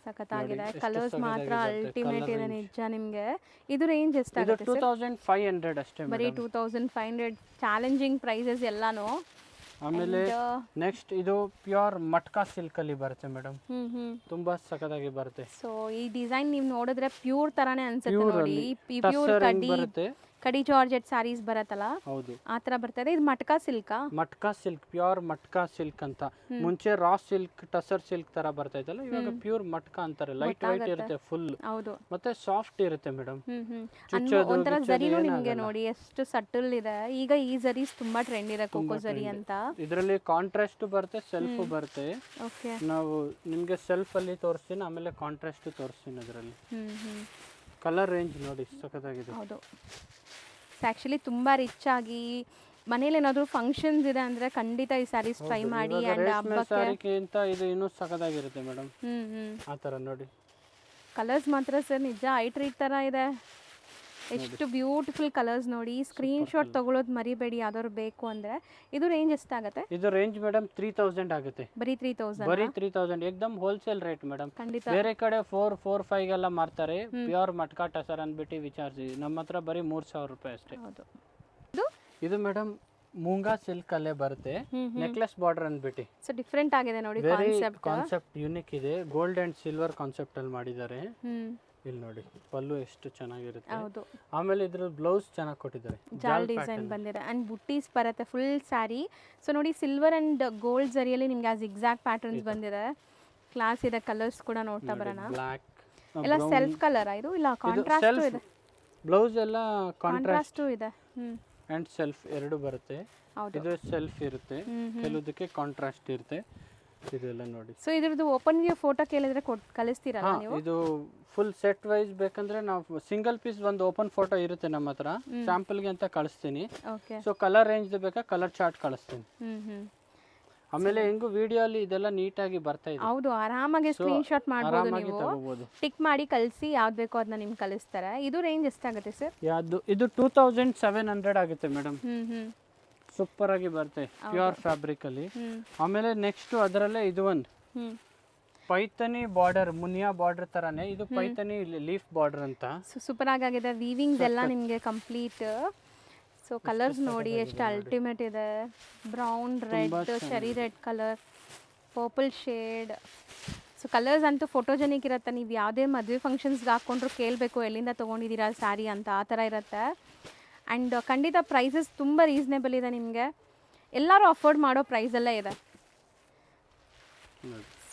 ಸಖತ್ತಾಗಿದೆ. ಕಲರ್ಸ್ ಮಾತ್ರ ಅಲ್ಟಿಮೇಟ್ ಇದೆ ನಿಜ. ನಿಮಗೆ ಇದು ರೇಂಜ್ ಎಷ್ಟಾಗುತ್ತೆ? 2500 ಅಷ್ಟೇ, ಬರೀ 2500. ಚಾಲೆಂಜಿಂಗ್ ಪ್ರೈಸಸ್ ಎಲ್ಲಾನು. ಆಮೇಲೆ ನೆಕ್ಸ್ಟ್ ಇದು ಪ್ಯೂರ್ ಮಟ್ಕಾ ಸಿಲ್ಕ್ ಅಲ್ಲಿ ಬರುತ್ತೆ ಮೇಡಮ್, ತುಂಬಾ ಸಖತ್ತಾಗಿ ಬರುತ್ತೆ. ಸೊ ಈ ಡಿಸೈನ್ ನೀವು ನೋಡಿದ್ರೆ ಪ್ಯೂರ್ ತರಾನೇ ಅನ್ಸುತ್ತೆ ನೋಡಿ. ಪ್ಯೂರ್ ಕಡಿ ಜಾರ್ಜೆಟ್ ಸ್ಯಾರೀಸ್ ಬರತ್ತಲ್ಲ, ಹೌದು ಆ ತರ ಬರ್ತದೆ. ಇದು ಮಟ್ಕಾ ಸಿಲ್ಕಾ? ಮಟ್ಕಾ ಸಿಲ್ಕ್, ಪ್ಯೂರ್ ಮಟ್ಕಾ ಸಿಲ್ಕ್ ಅಂತ. ಮುಂಚೆ ರಾ ಸಿಲ್ಕ್, ಟಸರ್ ಸಿಲ್ಕ್ ತರ ಬರ್ತಾ ಇತ್ತಲ್ಲ, ಇವಾಗ ಪ್ಯೂರ್ ಮಟ್ಕಾ ಅಂತಾರೆ. ಲೈಟ್ ವೈಟ್ ಇರುತ್ತೆ ಫುಲ್, ಹೌದು, ಮತ್ತೆ ಸಾಫ್ಟ್ ಇರುತ್ತೆ ಮೇಡಮ್. ಒಂಥರ ಜರಿನೂ ನಿಮ್ಗೆ ನೋಡಿ ಎಷ್ಟು ಸಟಲ್ ಇದೆ. ಈಗ ಈ ಜರೀಸ್ ತುಂಬಾ ಟ್ರೆಂಡ್ ಇದೆ, ಕೋಕೋ ಜರಿ ಅಂತ. ಇದರಲ್ಲಿ ಕಾಂಟ್ರಾಸ್ಟ್ ಬರುತ್ತೆ, ಸೆಲ್ಫ್ ಬರುತ್ತೆ. ನಾವು ನಿಮ್ಗೆ ಸೆಲ್ಫ್ ಅಲ್ಲಿ ತೋರಿಸ್ತೀನಿ, ಆಮೇಲೆ ಕಾಂಟ್ರಾಸ್ಟ್ ತೋರಿಸ್ತೀನಿ. ಅದರಲ್ಲಿ ಕಲರ್ ರೇಂಜ್ ನೋಡಿ ಸಖತ್ತಾಗಿದೆ. ಹೌದು, ಆ್ಯಕ್ಚುಲಿ ತುಂಬ ರಿಚ್ ಆಗಿ ಮನೇಲಿ ಏನಾದರೂ ಫಂಕ್ಷನ್ಸ್ ಇದೆ ಅಂದರೆ ಖಂಡಿತ ಈ ಸ್ಯಾರೀಸ್ ಟ್ರೈ ಮಾಡಿ. ಆ್ಯಂಡ್ ಹಬ್ಬಕ್ಕಿಂತ ಇದು ಇನ್ನೂ ಸಖತ್ತಾಗಿರುತ್ತೆ ಮೇಡಮ್. ಆ ಥರ ನೋಡಿ ಕಲರ್ಸ್ ಮಾತ್ರ ಸರ್ ನಿಜ ಐ ಟ್ರೀಟ್ ಥರ ಇದೆ. ಎಷ್ಟು ಬ್ಯೂಟಿಫುಲ್ ಕಲರ್ಸ್ ನೋಡಿ. ಸ್ಕ್ರೀನ್ ಶಾಟ್ ತಗೊಳ್ಳೋದು ಮರಿಬೇಡಿ ಯಾವ್ದಾದ್ರು ಬೇಕು ಅಂದರೆ. ಇದು ರೇಂಜ್ ಎಷ್ಟಾಗುತ್ತೆ? ಇದು ರೇಂಜ್ ಮೇಡಮ್ 3000 ಆಗುತ್ತೆ. ಬರೀ 3000? ಬರೀ 3000 ಏಕದಮ್ ಹೋಲ್ಸೇಲ್ ರೇಟ್ ಮೇಡಮ್. ಖಂಡಿತ. ಬೇರೆ ಕಡೆ 4-5 ಎಲ್ಲ ಮಾರ್ತಾರೆ. ಪ್ಯೂರ್ ಮಟ್ಕಾ ಟಸರ್ ಅಂದ್ಬಿಟ್ಟು ವಿಚಾರಿಸಿ, ನಮ್ಮ ಹತ್ರ ಬರೀ 3000 ರೂಪಾಯಿ ಅಷ್ಟೇ. ಹೌದು. ಇದು ಮೇಡಮ್ ಮೂಂಗಾ ಸಿಲ್ಕ್ ಅಲ್ಲೇ ಬರುತ್ತೆ, ನೆಕ್ಲೆಸ್ ಬಾರ್ಡರ್ ಅಂದ್ಬಿಟ್ಟು. ಸೊ ಡಿಫ್ರೆಂಟ್ ಆಗಿದೆ ನೋಡಿ ಕಾನ್ಸೆಪ್ಟ್. ಕಾನ್ಸೆಪ್ಟ್ ಯೂನಿಕ್ ಇದೆ. ಗೋಲ್ಡ್ ಅಂಡ್ ಸಿಲ್ವರ್ ಕಾನ್ಸೆಪ್ಟ್ ಅಲ್ಲಿ ಮಾಡಿದ್ದಾರೆ. ಇಲ್ಲಿ ನೋಡಿ ಪಲ್ಲು ಎಷ್ಟು ಚೆನ್ನಾಗಿರುತ್ತೆ. ಹೌದು, ಆಮೇಲೆ ಇದ್ರ ಬ್ಲೌಸ್ ಚೆನ್ನಾಗಿ ಕೊಟ್ಟಿದ್ದಾರೆ, ಜಾಲ್ ಡಿಸೈನ್ ಬಂದಿದೆ ಆ್ಯಂಡ್ ಬುಟ್ಟೀಸ್ ಬರುತ್ತೆ ಫುಲ್ ಸ್ಯಾರಿ. ಸೊ ನೋಡಿ ಸಿಲ್ವರ್ ಆ್ಯಂಡ್ ಗೋಲ್ಡ್ ಜರಿಯಲ್ಲಿ ನಿಮಗೆ ಆ ಜಿಗ್ಜಾಗ್ ಪ್ಯಾಟರ್ನ್ಸ್ ಬಂದಿದೆ. ಕ್ಲಾಸ್ ಇದೆ. ಕಲರ್ಸ್ ಕೂಡ ನೋಡ್ತಾ ಬರೋಣ. ಬ್ಲ್ಯಾಕ್ ಎಲ್ಲ ಸೆಲ್ಫ್ ಕಲರ್ ಇದು, ಇಲ್ಲ ಕಾಂಟ್ರಾಸ್ಟ್ ಇದೆ. ಬ್ಲೌಸ್ ಎಲ್ಲ ಕಾಂಟ್ರಾಸ್ಟ್ ಇದೆ ಅಂಡ್ ಸೆಲ್ಫ್ ಎರಡು ಬರುತ್ತೆ. ಹೌದು. ಇದು ಸೆಲ್ಫ್ ಇರುತ್ತೆ, ಕೆಲವುದಕ್ಕೆ ಕಾಂಟ್ರಾಸ್ಟ್ ಇರುತ್ತೆ. ಇದೆಲ್ಲ ನೋಡಿ. ಸೊ ಇದ್ರದ್ದು ಓಪನ್ ವ್ಯೂ ಫೋಟೋ ಕೇಳಿದ್ರೆ ಕಳಿಸ್ತೀರಲ್ಲ ನೀವು? ಇದು ಫುಲ್ ಸೆಟ್ ವೈಸ್ ಬೇಕಂದ್ರೆ ನಾವು ಸಿಂಗಲ್ ಪೀಸ್ ಒಂದು ಓಪನ್ ಫೋಟೋ ಇರುತ್ತೆ ನಮ್ಮ ಹತ್ರ, ಸ್ಯಾಂಪಲ್ಗೆ ಅಂತ ಕಳಿಸ್ತೀನಿ. ಓಕೆ. ಸೊ ಕಲರ್ ರೇಂಜ್ ಬೇಕಾ ಕಲರ್ ಚಾರ್ಟ್ ಕಳಿಸ್ತೀನಿ. ಆಮೇಲೆ ಹೆಂಗು ವಿಡಿಯೋ ಅಲ್ಲಿ ಇದೆಲ್ಲ ನೀಟಾಗಿ ಬರ್ತಾ ಇದೆ. ಹೌದು, ಆರಾಮಾಗಿ ಸ್ಕ್ರೀನ್ ಶಾಟ್ ಮಾಡ್ಬೋದು ನೀವು, ತಗೋಬಹುದು. ಟಿಕ್ ಮಾಡಿ ಕಳಿಸಿ ಯಾವ್ದು ಬೇಕೋ ಅದನ್ನ ನಿಮ್ಗೆ ಕಳಿಸ್ತಾರೆ. ಇದು ರೇಂಜ್ ಎಷ್ಟಾಗುತ್ತೆ ಸರ್? ಯಾವುದು ಇದು 2700 ಆಗುತ್ತೆ ಮೇಡಮ್. ಸೂಪರ್ ಆಗಿ ಬರುತ್ತೆ, ಪ್ಯೂರ್ ಫ್ಯಾಬ್ರಿಕ್ ಅಲ್ಲಿ. ಆಮೇಲೆ ನೆಕ್ಸ್ಟ್ ಅದರಲ್ಲೇ ಇದು ಒಂದು ಪೈಥನಿ ಬಾರ್ಡರ್, ಮುನಿಯಾ ಬಾರ್ಡರ್ ತರಾನೇ ಇದು ಪೈಥನಿ ಲೀಫ್ ಬಾರ್ಡರ್ ಅಂತ. ಸೂಪರ್ ಆಗಿದೆ. ವೀವಿಂಗ್ಸ್ ಎಲ್ಲ ನಿಮಗೆ ಕಂಪ್ಲೀಟ್. ಸೊ ಕಲರ್ಸ್ ನೋಡಿ ಎಷ್ಟು ಅಲ್ಟಿಮೇಟ್ ಇದೆ. Brown, red, cherry red colour, purple shade. So colours ಅಂತೂ ಫೋಟೋಜೆನಿಕ್ ಇರುತ್ತೆ. ನೀವು ಯಾವುದೇ ಮದುವೆ ಫಂಕ್ಷನ್ಸ್ಗೆ ಹಾಕ್ಕೊಂಡ್ರು ಕೇಳಬೇಕು ಎಲ್ಲಿಂದ ತೊಗೊಂಡಿದ್ದೀರಾ ಸ್ಯಾರಿ ಅಂತ, ಆ ಥರ ಇರುತ್ತೆ. ಆ್ಯಂಡ್ ಖಂಡಿತ ಪ್ರೈಸಸ್ ತುಂಬ ರೀಸನೇಬಲ್ ಇದೆ, ನಿಮಗೆ ಎಲ್ಲರೂ ಅಫೋರ್ಡ್ ಮಾಡೋ ಪ್ರೈಸಲ್ಲೇ ಇದೆ.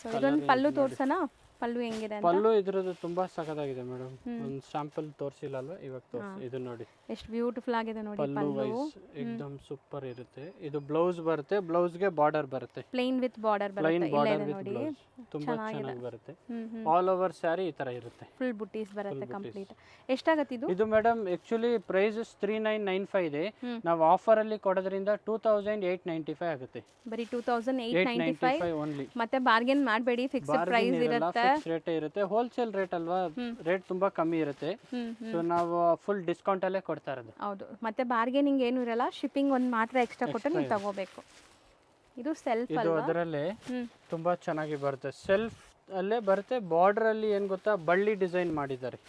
ಸೊ ಇದೊಂದು ಪಲ್ಲು ತೋರ್ಸೋಣ, ಪಲ್ಲು ಹೆಂಗಿದೆ ಅಂತ. ಪಲ್ಲು ಇದ್ರದ್ದು ತುಂಬಾ ಸಖತ್ತಾಗಿದೆ ಮೇಡಮ್. ಒಂದು ಸ್ಯಾಂಪಲ್ ತೋರಿಸಿಲ್ಲ ಅಲ್ವಾ, ಇವಾಗ ತೋರಿಸಿ. ಇದು ನೋಡಿ ಎಷ್ಟು ಬ್ಯೂಟಿಫುಲ್ ಆಗಿದೆ ನೋಡಿ ಪಲ್ಲು ವೈಸ್ ಎಕ್ದಮ್ ಸೂಪರ್ ಇರುತ್ತೆ. ಇದು ಬ್ಲೌಸ್ ಬರುತ್ತೆ, ಬ್ಲೌಸ್ ಗೆ ಬಾರ್ಡರ್ ಬರುತ್ತೆ, ಪ್ಲೇನ್ ವಿತ್ ಬಾರ್ಡರ್ ಬರುತ್ತೆ. ಪ್ಲೇನ್ ಇಲ್ಲ ಬಾರ್ಡರ್ ಇದೆ ವಿತ್ ನೋಡಿ, ಬ್ಲೌಸ್ ತುಂಬಾ ಚೆನ್ನಾಗಿ ಬರುತ್ತೆ. ಹ್ಮ್ ಆಲ್ ಓವರ್ ಸ್ಯಾರಿ ಈ ತರ ಇರುತ್ತೆ, ಫುಲ್ ಬುಟ್ಟೀಸ್ ಬರುತ್ತೆ ಕಂಪ್ಲೀಟ್. ಎಷ್ಟಾಗುತ್ತೆ ಇದು? ಇದು ಮೇಡಮ್ ಆಕ್ಚುಲಿ ಪ್ರೈಸಸ್ 3995 ಇದೆ. ನಾವು ಆಫರ್ ಅಲ್ಲಿ ಕೊಡೋದ್ರಿಂದ 2895 ಆಗುತ್ತೆ. ಬರೀ 2895 ಓನ್ಲಿ. ಮತ್ತೆ ಬಾರ್ಗೇನ್ ಮಾಡಬೇಡಿ, ಫಿಕ್ಸ್ಡ್ ಪ್ರೈಸ್ ಇರುತ್ತೆ. ರೇಟ್ ಇರುತ್ತೆ, ಹೋಲ್ಸೇಲ್ ರೇಟ್ ಅಲ್ವಾ, ರೇಟ್ ತುಂಬಾ ಕಮ್ಮಿ ಇರುತ್ತೆ. ಸೊ ನಾವು ಫುಲ್ ಡಿಸ್ಕೌಂಟ್ ಅಲ್ಲೇ ಕೊಡ್ತಾ ಇರೋದು. ಹೌದು, ಮತ್ತೆ ಬಾರ್ಗೇನಿಂಗ್ ಏನು ಇರಲ್ಲ, ಶಿಪ್ಪಿಂಗ್ ಒಂದು ಮಾತ್ರ ಎಕ್ಸ್ಟ್ರಾ ಕೊಟ್ಟು ನೀವು ತಗೋಬೇಕು. ಇದು ಸೆಲ್ಫ್ ಇದು ಅದರಲ್ಲೇ ತುಂಬಾ ಚೆನ್ನಾಗಿ ಬರುತ್ತೆ, ಸೆಲ್ಫ್ ಅಲ್ಲೇ ಬರುತ್ತೆ. ಬಾರ್ಡರ್ ಅಲ್ಲಿ ಏನ್ ಗೊತ್ತಾ, ಬಳ್ಳಿ ಡಿಸೈನ್ ಮಾಡಿದ್ದಾರೆ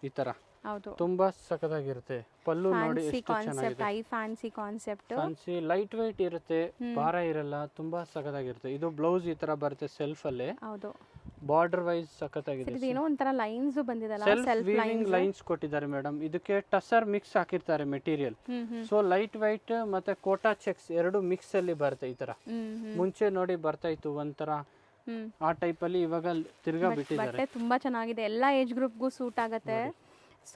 ಈ ತರ. ಹೌದು, ತುಂಬಾ ಸಖತ್ತಾಗಿರುತ್ತೆ. ಪಲ್ಲು ನೋಡಿ ಎಷ್ಟು ಚೆನ್ನಾಗಿದೆ, fancy concept. Fancy light weight ಇರುತ್ತೆ, ಭಾರ ಇರಲ್ಲ, ತುಂಬಾ ಸಖತ್ತಾಗಿರುತ್ತೆ. ಇದು ಬ್ಲೌಸ್ ಈ ತರ ಬರುತ್ತೆ ಸೆಲ್ಫ್ ಅಲ್ಲೇ. ಹೌದು, ಬಾರ್ಡರ್ ವೈಸ್ ಸಖತ್ತಾಗಿದೆ. ಇದೇನೋ ಒಂಥರ ಲೈನ್ಸ್ ಬಂದಿದಲ್ಲ, ಸೆಲ್ಫ್ ವೀವಿಂಗ್ ಲೈನ್ಸ್ ಕೊಟ್ಟಿದ್ದಾರೆ ಮೇಡಮ್. ಇದಕ್ಕೆ ಟಸರ್ ಮಿಕ್ಸ್ ಹಾಕಿರ್ತಾರೆ ಮೆಟೀರಿಯಲ್. ಸೊ ಲೈಟ್ weight ಮತ್ತೆ ಕೋಟಾ ಚೆಕ್ಸ್ ಎರಡು ಮಿಕ್ಸ್ ಅಲ್ಲಿ ಬರುತ್ತೆ ಈ ತರ. ಮುಂಚೆ ನೋಡಿ ಬರ್ತಾ ಇತ್ತು ಒಂಥರ ಆ ಟೈಪ್ ಅಲ್ಲಿ, ಇವಾಗ ತಿರ್ಗಾ ಬಿಟ್ಟಿದ್ದಾರೆ. ಬಟ್ಟೆ ತುಂಬಾ ಚೆನ್ನಾಗಿದೆ, ಎಲ್ಲಾ ಏಜ್ ಗ್ರೂಪ್ಗೂ ಸೂಟ್ ಆಗುತ್ತೆ.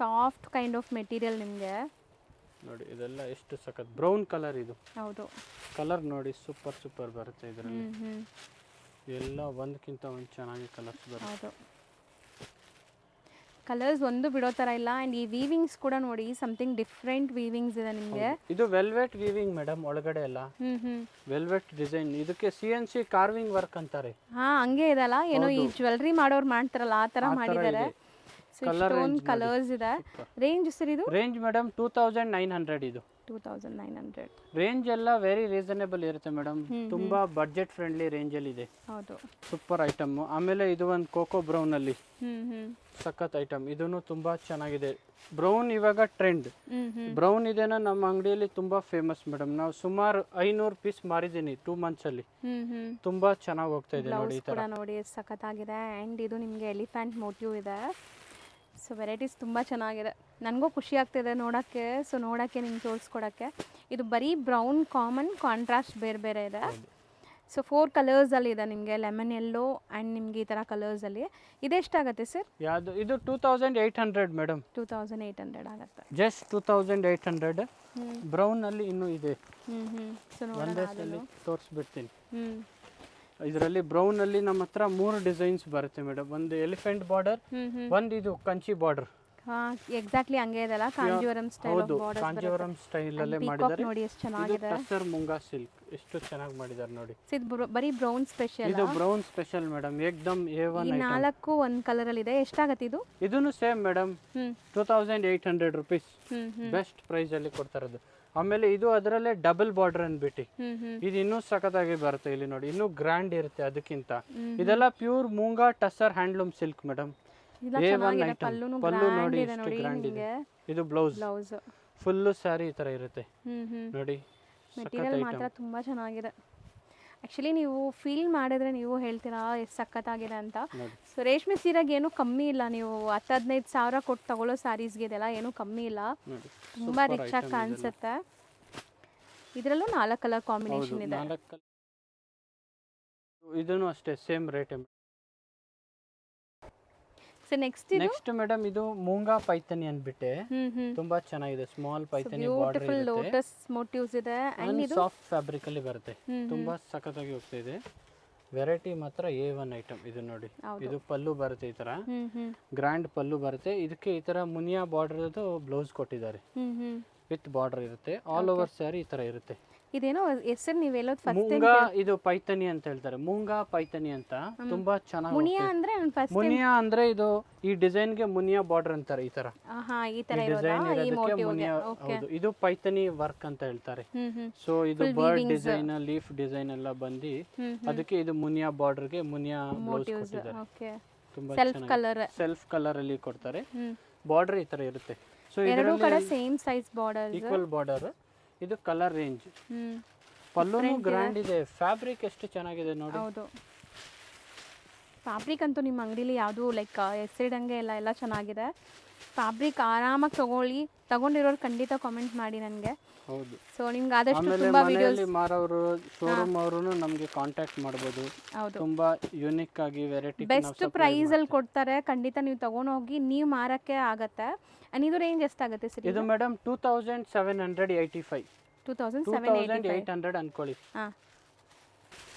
ಸಾಫ್ಟ್ ಕೈಂಡ್ ಆಫ್ ಮೆಟೀರಿಯಲ್ ನಿಮಗೆ ನೋಡಿ. ಇದೆಲ್ಲ ಎಷ್ಟು ಸಖತ್ ಬ್ರೌನ್ ಕಲರ್. ಇದು ಹೌದು, ಕಲರ್ ನೋಡಿ ಸೂಪರ್ ಬರುತ್ತೆ ಇದರಲ್ಲಿ. ಎಲ್ಲ ಒಂದಕ್ಕಿಂತ ಒಂದು ಚೆನ್ನಾಗಿ ಕಲರ್ಸ್ ಬರುತ್ತೆ. ಹೌದು, ಕಲರ್ಸ್ ಒಂದು ಬಿಡೋ ಥರ ಇಲ್ಲ. ಆ್ಯಂಡ್ ಈ ವೀವಿಂಗ್ಸ್ ಕೂಡ ನೋಡಿ, ಸಮಥಿಂಗ್ ಡಿಫ್ರೆಂಟ್ ವೀವಿಂಗ್ಸ್ ಇದೆ ನಿಮಗೆ. ಇದು ವೆಲ್ವೆಟ್ ವೀವಿಂಗ್ ಮೇಡಮ್, ಒಳಗಡೆ ಎಲ್ಲ ವೆಲ್ವೆಟ್ ಡಿಸೈನ್. ಇದಕ್ಕೆ CNC ಕಾರ್ವಿಂಗ್ ವರ್ಕ್ ಅಂತಾರೆ. ಹಂಗೆ ಇದಲ್ಲ, ಏನೋ ಈ ಜ್ಯುವೆಲ್ರಿ ಮಾಡೋರು ಮಾಡ್ತಾರಲ್ಲ ಆ ಥರ ಮಾಡಿದ್ದಾರೆ. ಕಲರ್ಸ್ ಇದೆ. ರೇಂಜ್ ಸರ್ ಇದು? Range madam 2900. ಇದು 2900. ರೇಂಜ್ ಎಲ್ಲ ವೆರಿ ರೀಸನೇಬಲ್ ಇರುತ್ತೆ ಮೇಡಮ್, ತುಂಬಾ ಬಡ್ಜೆಟ್ ಫ್ರೆಂಡ್ಲಿ ರೇಂಜ್ ಅಲ್ಲಿ ಇದೆ. ಹೌದು, ಸೂಪರ್ ಐಟಮ್. ಆಮೇಲೆ ಇದು ಒಂದು ಕೋಕೋ ಬ್ರೌನ್ ಅಲ್ಲಿ ಸಖತ್ ಐಟಮ್. ಇದನ್ನು ತುಂಬಾ ಚೆನ್ನಾಗಿದೆ. ಬ್ರೌನ್ ಇವಾಗ ಟ್ರೆಂಡ್. ಬ್ರೌನ್ ಇದೆನಾ ನಮ್ಮ ಅಂಗಡಿಯಲ್ಲಿ ತುಂಬಾ ಫೇಮಸ್ ಮೇಡಮ್. ನಾವು ಸುಮಾರು 500 ಪೀಸ್ ಮಾರಿದ್ದೀನಿ 2 months ಅಲ್ಲಿ. ತುಂಬಾ ಚೆನ್ನಾಗಿ ಹೋಗ್ತಾ ಇದೆ ನೋಡಿ. ಈ ತರ ನೋಡಿ ಸಖತ್ ಆಗಿದೆ. ಅಂಡ್ ಇದು ನಿಮಗೆ ಎಲಿಫೆಂಟ್ ಮೋಟಿವ್ ಇದೆ. ಸೊ ವೆರೈಟೀಸ್ ತುಂಬ ಚೆನ್ನಾಗಿದೆ, ನನಗೂ ಖುಷಿ ಆಗ್ತಿದೆ ನೋಡೋಕ್ಕೆ. ಸೊ ನೋಡೋಕ್ಕೆ ನಿಮ್ಗೆ ತೋರಿಸ್ಕೊಡೋಕ್ಕೆ. ಇದು ಬರೀ ಬ್ರೌನ್ ಕಾಮನ್, ಕಾಂಟ್ರಾಸ್ಟ್ ಬೇರೆ ಬೇರೆ ಇದೆ. ಸೊ 4 ಕಲರ್ಸಲ್ಲಿ ಇದೆ ನಿಮಗೆ, ಲೆಮನ್ ಯೆಲ್ಲೋ ಆ್ಯಂಡ್ ನಿಮಗೆ ಈ ಥರ ಕಲರ್ಸಲ್ಲಿ. ಇದೆಷ್ಟಾಗುತ್ತೆ ಸರ್? ಯಾವುದು? ಇದು 2800 ಮೇಡಮ್. 2800 ಆಗುತ್ತೆ, ಜಸ್ಟ್ 2800. ಬ್ರೌನ್ ಅಲ್ಲಿ ಇನ್ನೂ ಇದೆ. ಸೊ ಒಂದೇ ಸಲ ತೋರಿಸ್ಬಿಡ್ತೀನಿ. ಇದರಲ್ಲಿ ಬ್ರೌನ್ ಅಲ್ಲಿ ನಮ್ಮ ಹತ್ರ 3 ಡಿಸೈನ್ಸ್ ಬರುತ್ತೆ ಮೇಡಮ್. ಒಂದು ಎಲಿಫೆಂಟ್ ಬಾರ್ಡರ್, ಒಂದು ಇದು ಕಂಚಿ ಬಾರ್ಡರ್. ಎಕ್ಸಾಕ್ಟ್ಲಿ ಹಂಗೆ ಇದೆಲ್ಲ, Kanjeevaram style of border. Kanjeevaram style ಅಲ್ಲೇ ಮಾಡಿದ್ದಾರೆ ನೋಡಿ, ಎಷ್ಟು ಚೆನ್ನಾಗಿದೆ. ಟಸರ್ ಮುಂಗಾ ಸಿಲ್ಕ್ ಎಷ್ಟು ಚೆನ್ನಾಗಿ ಮಾಡಿದ್ದಾರೆ ನೋಡಿ. ಇದು ಬರೀ ಬ್ರೌನ್ ಸ್ಪೆಷಲ್. ಇದು ಬ್ರೌನ್ ಸ್ಪೆಷಲ್ ಮೇಡಮ್, ಏಕ್ದಮ್ A1 ಐಟಮ್. 4 ಒಂದು ಕಲರ್ ಅಲ್ಲಿ ಇದೆ. ಎಷ್ಟಾಗುತ್ತೆ ಇದು? ಇದನ್ನು same madam, 2800 rupees. Best price ಅಲ್ಲಿ ಕೊಡ್ತಾ ಇರೋದು. ಆಮೇಲೆ ಇದು ಅದರಲ್ಲೇ ಡಬಲ್ ಬಾರ್ಡರ್ ಅಂದ್ಬಿಟ್ಟು ಇದು ಇನ್ನೂ ಸಖತ್ತಾಗಿ ಬರುತ್ತೆ. ಇಲ್ಲಿ ನೋಡಿ, ಇನ್ನೂ ಗ್ರ್ಯಾಂಡ್ ಇರುತ್ತೆ ಅದಕ್ಕಿಂತ. ಇದೆಲ್ಲ pure Moonga Tussar handloom silk madam. A1 item. Pallu ನೋಡಿ ಎಷ್ಟು ಗ್ರ್ಯಾಂಡ್ ಇದೆ. ಇದು ಬ್ಲೌಸ್, ಫುಲ್ಲು ಸ್ಯಾರಿ ಈ ತರ ಇರುತ್ತೆ ನೋಡಿ. ಮೆಟೀರಿಯಲ್ ಮಾತ್ರ ತುಂಬಾ ಚೆನ್ನಾಗಿದೆ. ಆ್ಯಕ್ಚುಲಿ ನೀವು ಫೀಲ್ ಮಾಡಿದ್ರೆ ನೀವು ಹೇಳ್ತೀರಾ ಎಷ್ಟು ಸಖತ್ತಾಗಿದೆ ಅಂತ. ನೋಡಿ ಸೊ ರೇಷ್ಮೆ ಸೀರೆಗೆ ಏನೂ ಕಮ್ಮಿ ಇಲ್ಲ, ನೀವು 10-15 ಸಾವಿರ ಕೊಟ್ಟು ತಗೊಳ್ಳೋ ಸ್ಯಾರೀಸ್ಗೆ ಇದೆಲ್ಲ ಏನೂ ಕಮ್ಮಿ ಇಲ್ಲ, ನೋಡಿ ತುಂಬ ರಿಚ್ ಆಗಿ ಕಾಣಿಸುತ್ತೆ. ಇದರಲ್ಲೂ 4 ಕಲರ್ ಕಾಂಬಿನೇಷನ್ ಇದೆ. 4 ಕಲರ್. ಇದನ್ನು ಅಷ್ಟೇ same rate. So next madam ಇದು ಮೂಂಗಾ ಪೈಥಾನಿ ಅಂದ್ಬಿಟ್ಟೆ ತುಂಬಾ ಚೆನ್ನಾಗಿದೆ. Small Paithani border beautiful lotus motifs ಇದೆ ಅಂಡ್ ಇದು ಸಾಫ್ಟ್ ಫ್ಯಾಬ್ರಿಕ್ ಅಲ್ಲಿ ಬರುತ್ತೆ. ತುಂಬಾ ಸಖತ್ತಾಗಿ ಹೋಗ್ತಾ ಇದೆ. ವೆರೈಟಿ ಮಾತ್ರ A1 ಐಟಮ್. ಇದು ನೋಡಿ, ಇದು ಪಲ್ಲು ಬರುತ್ತೆ, ಈ ತರ ಗ್ರ್ಯಾಂಡ್ ಪಲ್ಲು ಬರುತ್ತೆ. ಇದಕ್ಕೆ ಈ ತರ ಮುನಿಯಾ ಬಾರ್ಡರ್ ಬ್ಲೌಸ್ ಕೊಟ್ಟಿದ್ದಾರೆ, ವಿತ್ ಬಾರ್ಡರ್ ಇರುತ್ತೆ. ಆಲ್ ಓವರ್ ಸ್ಯಾರಿ ಈ ತರ ಇರುತ್ತೆ. ಇದೇನೋ ಹೆಸರು ನೀವು ಹೇಳೋದು ಫಸ್ಟ್ ಮೂಂಗಾ, ಇದು ಪೈಥಾನಿ ಅಂತ ಹೇಳ್ತಾರೆ. ಮೂಂಗಾ ಪೈಥಾನಿ ಅಂತ ತುಂಬಾ ಚೆನ್ನಾಗಿ. ಮುನಿಯಾ ಅಂದ್ರೆ ನಾನು ಫಸ್ಟ್ ಮುನಿಯಾ ಅಂದ್ರೆ ಇದು ಈ ಡಿಸೈನ್ ಗೆ ಮುನಿಯಾ ಬಾರ್ಡರ್ ಅಂತಾರೆ. ಈ ತರ ಈ ತರ ಡಿಸೈನ್ ಇರೋದಕ್ಕೆ ಮುನಿಯಾ. ಹೌದು, ಇದು ಪೈಥಾನಿ ವರ್ಕ್ ಅಂತ ಹೇಳ್ತಾರೆ. ಸೊ ಇದು ಬರ್ಡ್ ಡಿಸೈನ್, ಲೀಫ್ ಡಿಸೈನ್ ಎಲ್ಲ ಬಂದು ಅದಕ್ಕೆ ಇದು ಮುನಿಯಾ ಬಾರ್ಡರ್ ಗೆ ಮುನಿಯಾ ಬ್ಲೌಸ್ ಕೊಟ್ಟಿದ್ದಾರೆ. ತುಂಬಾ ಚೆನ್ನಾಗಿ ಸೆಲ್ಫ್ ಕಲರ್ ಅಲ್ಲಿ ಕೊಡ್ತಾರೆ. ಬಾರ್ಡರ್ ಈ ತರ ಇರುತ್ತೆ. ಸೊ ಎರಡು ಕಡೆ same size border, equal border. ಇದು ಕಲರ್ ರೇಂಜ್. ಪಲ್ಲುನು ಗ್ರ್ಯಾಂಡ್ ಇದೆ. ಫ್ಯಾಬ್ರಿಕ್ ಎಷ್ಟು ಚೆನ್ನಾಗಿದೆ ನೋಡಿ. ಹೌದು, ಫ್ಯಾಬ್ರಿಕ್ ಅಂತೂ ನಿಮ್ಮ ಅಂಗಡಿಲಿ ಯಾವುದು ಲೈಕ್ ಹೆಸರಿಡಂಗೆ ಎಲ್ಲ ಚೆನ್ನಾಗಿದೆ. ಫ್ಯಾಬ್ರಿಕ್ ಆರಾಮಾಗಿ ತಗೊಂಡಿರೋರು ಖಂಡಿತ ಕಾಮೆಂಟ್ ಮಾಡಿ ನನಗೆ. ಹೌದು. ಸೊ ನಿಮ್ಗೆ ಆದಷ್ಟು ತುಂಬಾ ವಿಡಿಯೋಸ್ ಮಾರೋರು, ಶೋರೂಮ್ ಅವರುನು ನಮಗೆ ಕಾಂಟ್ಯಾಕ್ಟ್ ಮಾಡಬಹುದು. ಹೌದು, ತುಂಬಾ ಯೂನಿಕ್ ಆಗಿ ವೆರೈಟಿ ಬೆಸ್ಟ್ ಪ್ರೈಸ್ ಅಲ್ಲಿ ಕೊಡ್ತಾರೆ. ಖಂಡಿತ ನೀವು ತಗೊಂಡೋಗಿ ನೀವು ಮಾರಕ್ಕೆ ಆಗತ್ತೆ. ಅಂಡ್ ಇದು ರೇಂಜ್ ಎಷ್ಟಾಗುತ್ತೆ ಸರ್? ಇದು ಮೇಡಮ್ 2785. 2800 ಅನ್ಕೊಳ್ಳಿ.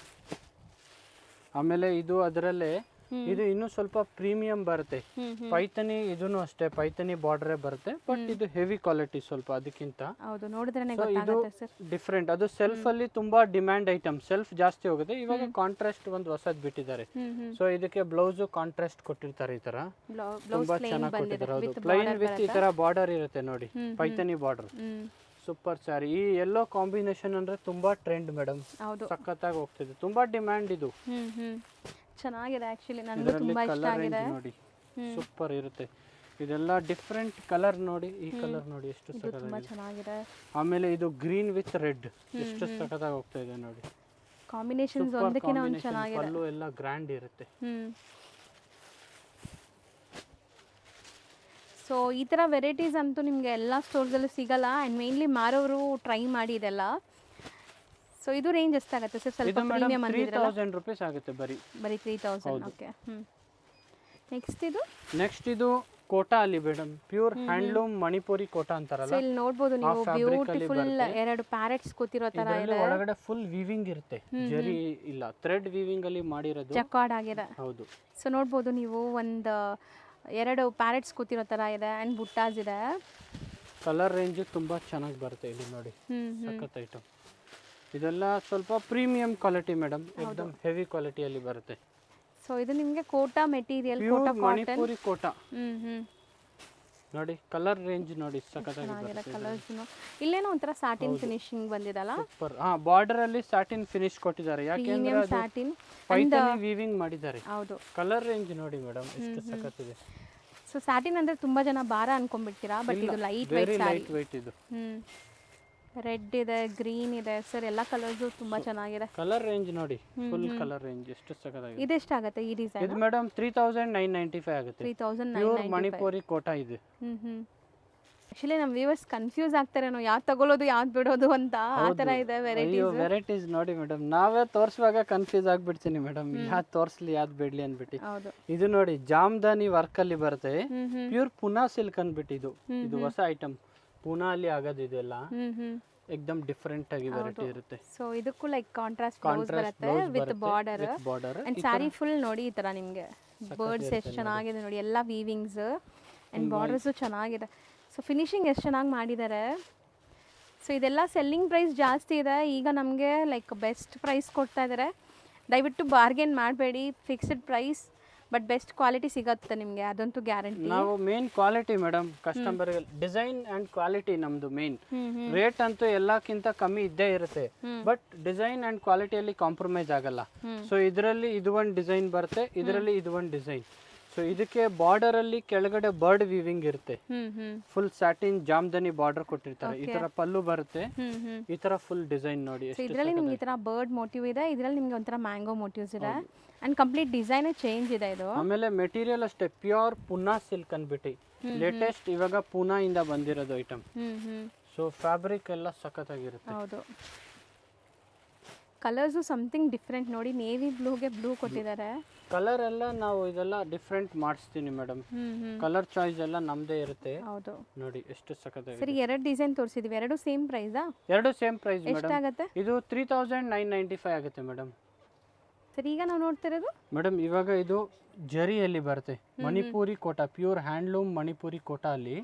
ಆಮೇಲೆ ಇದು ಅದರಲ್ಲೇ ಇದು ಇನ್ನು ಸ್ವಲ್ಪ ಪ್ರೀಮಿಯಂ ಬರುತ್ತೆ. ಪೈಥಾನಿ ಇದೂನು ಅಷ್ಟೇ, ಪೈಥಾನಿ ಬಾರ್ಡರ್ ಬರುತ್ತೆ. ಬಟ್ ಇದು ಹೆವಿ ಕ್ವಾಲಿಟಿ ಸ್ವಲ್ಪ ಅದಕ್ಕಿಂತ. ಹೌದು, ನೋಡಿದ್ರೇನೆ ಇದು ಗೊತ್ತಾಗುತ್ತೆ ಸರ್. ಡಿಫ್ರೆಂಟ್. ಅದು ಸೆಲ್ಫ್ ಅಲ್ಲಿ ತುಂಬಾ ಡಿಮ್ಯಾಂಡ್ ಐಟಮ್. ಸೆಲ್ಫ್ ಜಾಸ್ತಿ ಹೋಗುತ್ತೆ. ಇವಾಗ ಕಾಂಟ್ರಾಸ್ಟ್ ಒಂದು ಹೊಸದ್ ಬಿಟ್ಟಿದ್ದಾರೆ. ಸೊ ಇದಕ್ಕೆ ಬ್ಲೌಸ್ ಕಾಂಟ್ರಾಸ್ಟ್ ಕೊಟ್ಟಿರ್ತಾರೆ. ಈ ತರ ತುಂಬಾ ಚೆನ್ನಾಗಿ ಕೊಟ್ಟಿದ್ದಾರೆ. ಹೌದು, ಪ್ಲೈನ್ ವಿತ್ ಈ ತರ ಬಾರ್ಡರ್ ಇರುತ್ತೆ ನೋಡಿ, ಪೈಥಾನಿ ಬಾರ್ಡರ್. ಸೂಪರ್ ಸ್ಯಾರಿ. ಈ ಎಲ್ಲೋ ಕಾಂಬಿನೇಷನ್ ಅಂದ್ರೆ ತುಂಬಾ ಟ್ರೆಂಡ್ ಮೇಡಮ್. ಸಖತ್ತಾಗಿ ಹೋಗ್ತಿದೆ, ತುಂಬಾ ಡಿಮ್ಯಾಂಡ್ ಇದು. ಚೆನ್ನಾಗಿದೆ ಆಕ್ಚುಲಿ, ನನಗೆ ತುಂಬಾ ಇಷ್ಟ ಆಗಿದೆ ನೋಡಿ. ಸೂಪರ್ ಇರುತ್ತೆ. ಇದೆಲ್ಲ ಡಿಫರೆಂಟ್ ಕಲರ್ ನೋಡಿ. ಈ ಕಲರ್ ನೋಡಿ ಎಷ್ಟು ಚೆನ್ನಾಗಿದೆ. ಆಮೇಲೆ ಇದು ಗ್ರೀನ್ ವಿತ್ ರೆಡ್ ಎಷ್ಟು ಸಖತ್ತಾಗಿ ಹೋಗ್ತಾ ಇದೆ ನೋಡಿ. ಕಾಂಬಿನೇಷನ್ಸ್ ಒಂದಕ್ಕಿಂತ ಒಂದು ಚೆನ್ನಾಗಿದೆ. ಪಲ್ಲು ಎಲ್ಲ ಗ್ರ್ಯಾಂಡ್ ಇರುತ್ತೆ. ಸೊ ಈ ಥರ ವೆರೈಟೀಸ್ ಅಂತೂ ನಿಮಗೆ ಎಲ್ಲ ಸ್ಟೋರ್ಸಲ್ಲೂ ಸಿಗಲ್ಲ. ಆ್ಯಂಡ್ ಮೇನ್ಲಿ ಮಾರೋರು ಟ್ರೈ ಮಾಡಿ ಇದೆಲ್ಲ. ಸೊ ಇದು ರೇಂಜ್ ಎಷ್ಟಾಗುತ್ತೆ ಸರ್? ಸ್ವಲ್ಪ ಪ್ರೀಮಿಯಂ ಅಂದಿದ್ರಲ್ಲ, 3000 ರೂಪೀಸ್ ಆಗುತ್ತೆ ಬರೀ 3000. ಓಕೆ. ನೆಕ್ಸ್ಟ್ ಇದು ಕೋಟಾ ಅಲ್ಲಿ madam, pure handloom Manipuri Kota ಅಂತಾರಲ್ಲ. ಇಲ್ಲಿ ನೋಡಬಹುದು ನೀವು, ಬ್ಯೂಟಿಫುಲ್ 2 ಪ್ಯಾರೆಟ್ಸ್ ಕೂತಿರೋ ತರ ಇದೆ. ಒಳಗಡೆ ಫುಲ್ ವೀವಿಂಗ್ ಇರುತ್ತೆ, ಜರಿ ಇಲ್ಲ, ಥ್ರೆಡ್ ವೀವಿಂಗ್ ಅಲ್ಲಿ ಮಾಡಿರೋದು, ಜಕಾರ್ಡ್ ಆಗಿದೆ. ಹೌದು. ಸೊ ನೋಡಬಹುದು ನೀವು, ಒಂದು 2 ಪ್ಯಾರೆಟ್ಸ್ ಕೂತಿರೋ ತರ ಇದೆ ಅಂಡ್ ಬುಟ್ಟಾಸ್ ಇದೆ. ಕಲರ್ ರೇಂಜ್ ತುಂಬಾ ಚೆನ್ನಾಗಿ ಬರುತ್ತೆ ಇಲ್ಲಿ ನೋಡಿ. ಸಖತ್ ಐಟಮ್. ಇದೆಲ್ಲ ಸ್ವಲ್ಪ ಪ್ರೀಮಿಯಂ ಕ್ವಾಲಿಟಿ ಮೇಡಮ್, एकदम ಹೆವಿ ಕ್ವಾಲಿಟಿಯಲ್ಲಿ ಬರುತ್ತೆ. ಸೊ ಇದು ನಿಮಗೆ ಕೋಟಾ ಮೆಟೀರಿಯಲ್, ಕೋಟಾ ಮಣಿಪುರಿ ಕೋಟಾ ನೋಡಿ. ಕಲರ್ ರೇಂಜ್ ನೋಡಿ, ಸಖತ್ತಾಗಿ ಬರುತ್ತೆ. ಕಲರ್ಸ್ ಇಲ್ಲೇನೋ ಒಂಥರ ಸಾಟಿನ್ ಫಿನಿಶಿಂಗ್ ಬಂದಿದಲ್ಲ. ಸೂಪರ್. ಬಾರ್ಡರ್ ಅಲ್ಲಿ ಸಾಟಿನ್ ಫಿನಿಶ್ ಕೊಟ್ಟಿದ್ದಾರೆ, ಯಾಕೆಂದ್ರೆ ಅದು ಸಾಟಿನ್ ಪೈಥಾನಿ ವೀವಿಂಗ್ ಮಾಡಿದ್ದಾರೆ. ಹೌದು. ಕಲರ್ ರೇಂಜ್ ನೋಡಿ ಮೇಡಮ್ ಎಷ್ಟು ಸಖತ್ತಿದೆ. ಸೊ ಸ್ಯಾಟಿನ್ ಅಂದ್ರೆ ತುಂಬಾ ಜನ ಭಾರ ಅನ್ಕೊಂಡ್ಬಿಡ್ತೀರಾ, ಬಟ್ ಇದು light weight sari. Light weight ಇದು. ರೆಡ್ ಇದೆ, ಗ್ರೀನ್ ಇದೆ ಸರ್, ಎಲ್ಲ ಕಲರ್ಸ್ ತುಂಬಾ ಚೆನ್ನಾಗಿದೆ. ಕಲರ್ ರೇಂಜ್ ನೋಡಿ, ಫುಲ್ ಕಲರ್ ರೇಂಜ್ ಎಷ್ಟು ಸಖತ್ತಾಗಿದೆ. ಇದು ಎಷ್ಟಾಗುತ್ತೆ ಈ ಡಿಸೈನ್? ಇದು ಮೇಡಮ್ 3995 ಆಗುತ್ತೆ. 3995 ಪ್ಯೂರ್ ಮಣಿಪುರಿ ಕೋಟಾ ಇದೆ. ಆಕ್ಚುಲಿ ನಮ್ಮ ವ್ಯೂವರ್ಸ್ ಕನ್ಫ್ಯೂಸ್ ಆಗ್ತಾರೇನೋ, ಯಾವ್ದು ತಗೊಳ್ಳೋದು ಯಾವ್ದು ಬಿಡೋದು ಅಂತ. ಆ ತರ ಇದೆ ವೆರೈಟೀಸ್ ನೋಡಿ ಮೇಡಮ್. ನಾವೇ ತೋರಿಸುವಾಗ ಕನ್ಫ್ಯೂಸ್ ಆಗ್ಬಿಡ್ತೀನಿ ಮೇಡಮ್, ಯಾವ್ದು ತೋರಿಸ್ಲಿ ಯಾವ್ದು ಬಿಡ್ಲಿ ಅನ್ಬಿಟ್ಟು. ಇದು ನೋಡಿ, ಜಾಮ್ದಾನಿ ವರ್ಕ್ ಅಲ್ಲಿ ಬರುತ್ತೆ, ಪ್ಯೂರ್ ಪುನಾ ಸಿಲ್ಕ್ ಅನ್ಬಿಟ್ಟು. ಇದು ಹೊಸ ಐಟಮ್, ಪುನಾ ಅಲ್ಲಿ ಆಗೋದು ಇದೆಲ್ಲ. एकदम ಡಿಫರೆಂಟ್ ಆಗಿ ವೆರೈಟಿ ಇರುತ್ತೆ. ಸೊ ಇದಕ್ಕೂ ಲೈಕ್ ಕಾಂಟ್ರಾಸ್ಟ್ ಬ್ಲೌಸ್ ಬರುತ್ತೆ with border. And sorry full ನೋಡಿ ಈ ತರ ನಿಮಗೆ ಬರ್ಡ್ಸ್ ಎಷ್ಟು ಚೆನ್ನಾಗಿದೆ ನೋಡಿ, ಎಲ್ಲ ವೀವಿಂಗ್ಸ್ ಅಂಡ್ ಬಾರ್ಡರ್ಸ್ ಚೆನ್ನಾಗಿದೆ. ಸೊ ಫಿನಿಶಿಂಗ್ ಎಷ್ಟು ಚೆನ್ನಾಗಿ ಮಾಡಿದ್ದಾರೆ. ಸೊ ಇದೆಲ್ಲ ಸೆಲ್ಲಿಂಗ್ ಪ್ರೈಸ್ ಜಾಸ್ತಿ ಇದೆ, ಈಗ ನಮಗೆ ಲೈಕ್ ಬೆಸ್ಟ್ ಪ್ರೈಸ್ ಕೊಡ್ತಾ ಇದ್ದಾರೆ. ದಯವಿಟ್ಟು ಬಾರ್ಗೇನ್ ಮಾಡಬೇಡಿ, fixed price, but best quality ಸಿಗುತ್ತೆ ನಿಮಗೆ, ಅದಂತೂ ಗ್ಯಾರಂಟಿ. ನಾವು main quality madam, customer design and quality ನಮ್ದು ಮೇನ್. ರೇಟ್ ಅಂತೂ ಎಲ್ಲಕ್ಕಿಂತ ಕಮ್ಮಿ ಇದ್ದೇ ಇರುತ್ತೆ, ಬಟ್ ಡಿಸೈನ್ ಅಂಡ್ ಕ್ವಾಲಿಟಿಯಲ್ಲಿ ಕಾಂಪ್ರಮೈಸ್ ಆಗಲ್ಲ. ಸೊ ಇದರಲ್ಲಿ ಇದು ಒಂದು ಡಿಸೈನ್ ಬರುತ್ತೆ, ಇದರಲ್ಲಿ ಇದು ಒಂದು ಡಿಸೈನ್. ಸೊ ಇದಕ್ಕೆ ಬಾರ್ಡರ್ ಅಲ್ಲಿ ಕೆಳಗಡೆ ಬರ್ಡ್ ವೀವಿಂಗ್ ಇರುತ್ತೆ, ಹ್ಮ್ ಫುಲ್ ಸ್ಯಾಟಿನ್ ಜಾಮ್ದನಿ ಬಾರ್ಡರ್ ಕೊಟ್ಟಿರ್ತಾರೆ. ಈ ತರ ಪಲ್ಲು ಬರುತ್ತೆ, ಹ್ಮ್ ಈ ತರ ಫುಲ್ ಡಿಸೈನ್ ನೋಡಿ. ಸೊ ಇದರಲ್ಲಿ ನಿಮ್ಗೆ ಈ ತರ ಬರ್ಡ್ ಮೋಟಿವ್ ಇದೆ, ಇದರಲ್ಲಿ ನಿಮ್ಗೆ ಒಂಥರ ಮ್ಯಾಂಗೋ ಮೋಟಿವ್ಸ್ ಇದೆ ಅಂಡ್ ಕಂಪ್ಲೀಟ್ ಡಿಸೈನ್ ಚೇಂಜ್ ಇದೆ ಇದು. ಆಮೇಲೆ ಮೆಟೀರಿಯಲ್ ಅಷ್ಟೇ ಪ್ಯೂರ್ ಪೂನಾ ಸಿಲ್ಕ್ ಅನ್ಬಿಟ್ಟು ಲೇಟೆಸ್ಟ್ ಇವಾಗ ಪೂನಾ ಇಂದ ಬಂದಿರೋದು ಐಟಮ್. ಸೊ ಫ್ಯಾಬ್ರಿಕ್ ಎಲ್ಲ ಸಖತ್ತಾಗಿರುತ್ತೆ. ಹೌದು, ಕಲರ್ಸು ಸಮಥಿಂಗ್ ಡಿಫ್ರೆಂಟ್ ನೋಡಿ, ನೇವಿ ಬ್ಲೂಗೆ ಬ್ಲೂ ಕೊಟ್ಟಿದ್ದಾರೆ. ಕಲರ್ ಎಲ್ಲ ನಾವು ಇದೆಲ್ಲ ಡಿಫ್ರೆಂಟ್ ಮಾಡಿಸ್ತೀನಿ ಮೇಡಮ್, ಕಲರ್ ಚಾಯ್ಸ್ ಎಲ್ಲ ನಮ್ದೇ ಇರುತ್ತೆ. ಹೌದು ನೋಡಿ ಎಷ್ಟು ಸಖತ್ತಾಗಿದೆ. ಸರಿ, 2 ಡಿಸೈನ್ ತೋರಿಸಿದ್ವಿ, 2 ಸೇಮ್ ಪ್ರೈಸಾ? 2 ಸೇಮ್ ಪ್ರೈಸ್ ಮೇಡಮ್. ಎಷ್ಟಾಗುತ್ತೆ ಇದು 3995 ಆಗುತ್ತೆ ಮೇಡಮ್. ಸರಿ, ಈಗ ನಾವು ನೋಡ್ತಿರೋದು ಮೇಡಮ್ ಇವಾಗ ಇದು ಜರಿಯಲ್ಲಿ ಬರುತ್ತೆ, ಮಣಿಪುರಿ ಕೋಟಾ, ಪ್ಯೂರ್ ಹ್ಯಾಂಡ್ಲೂಮ್ ಮಣಿಪುರಿ ಕೋಟಾ ಅಲ್ಲಿ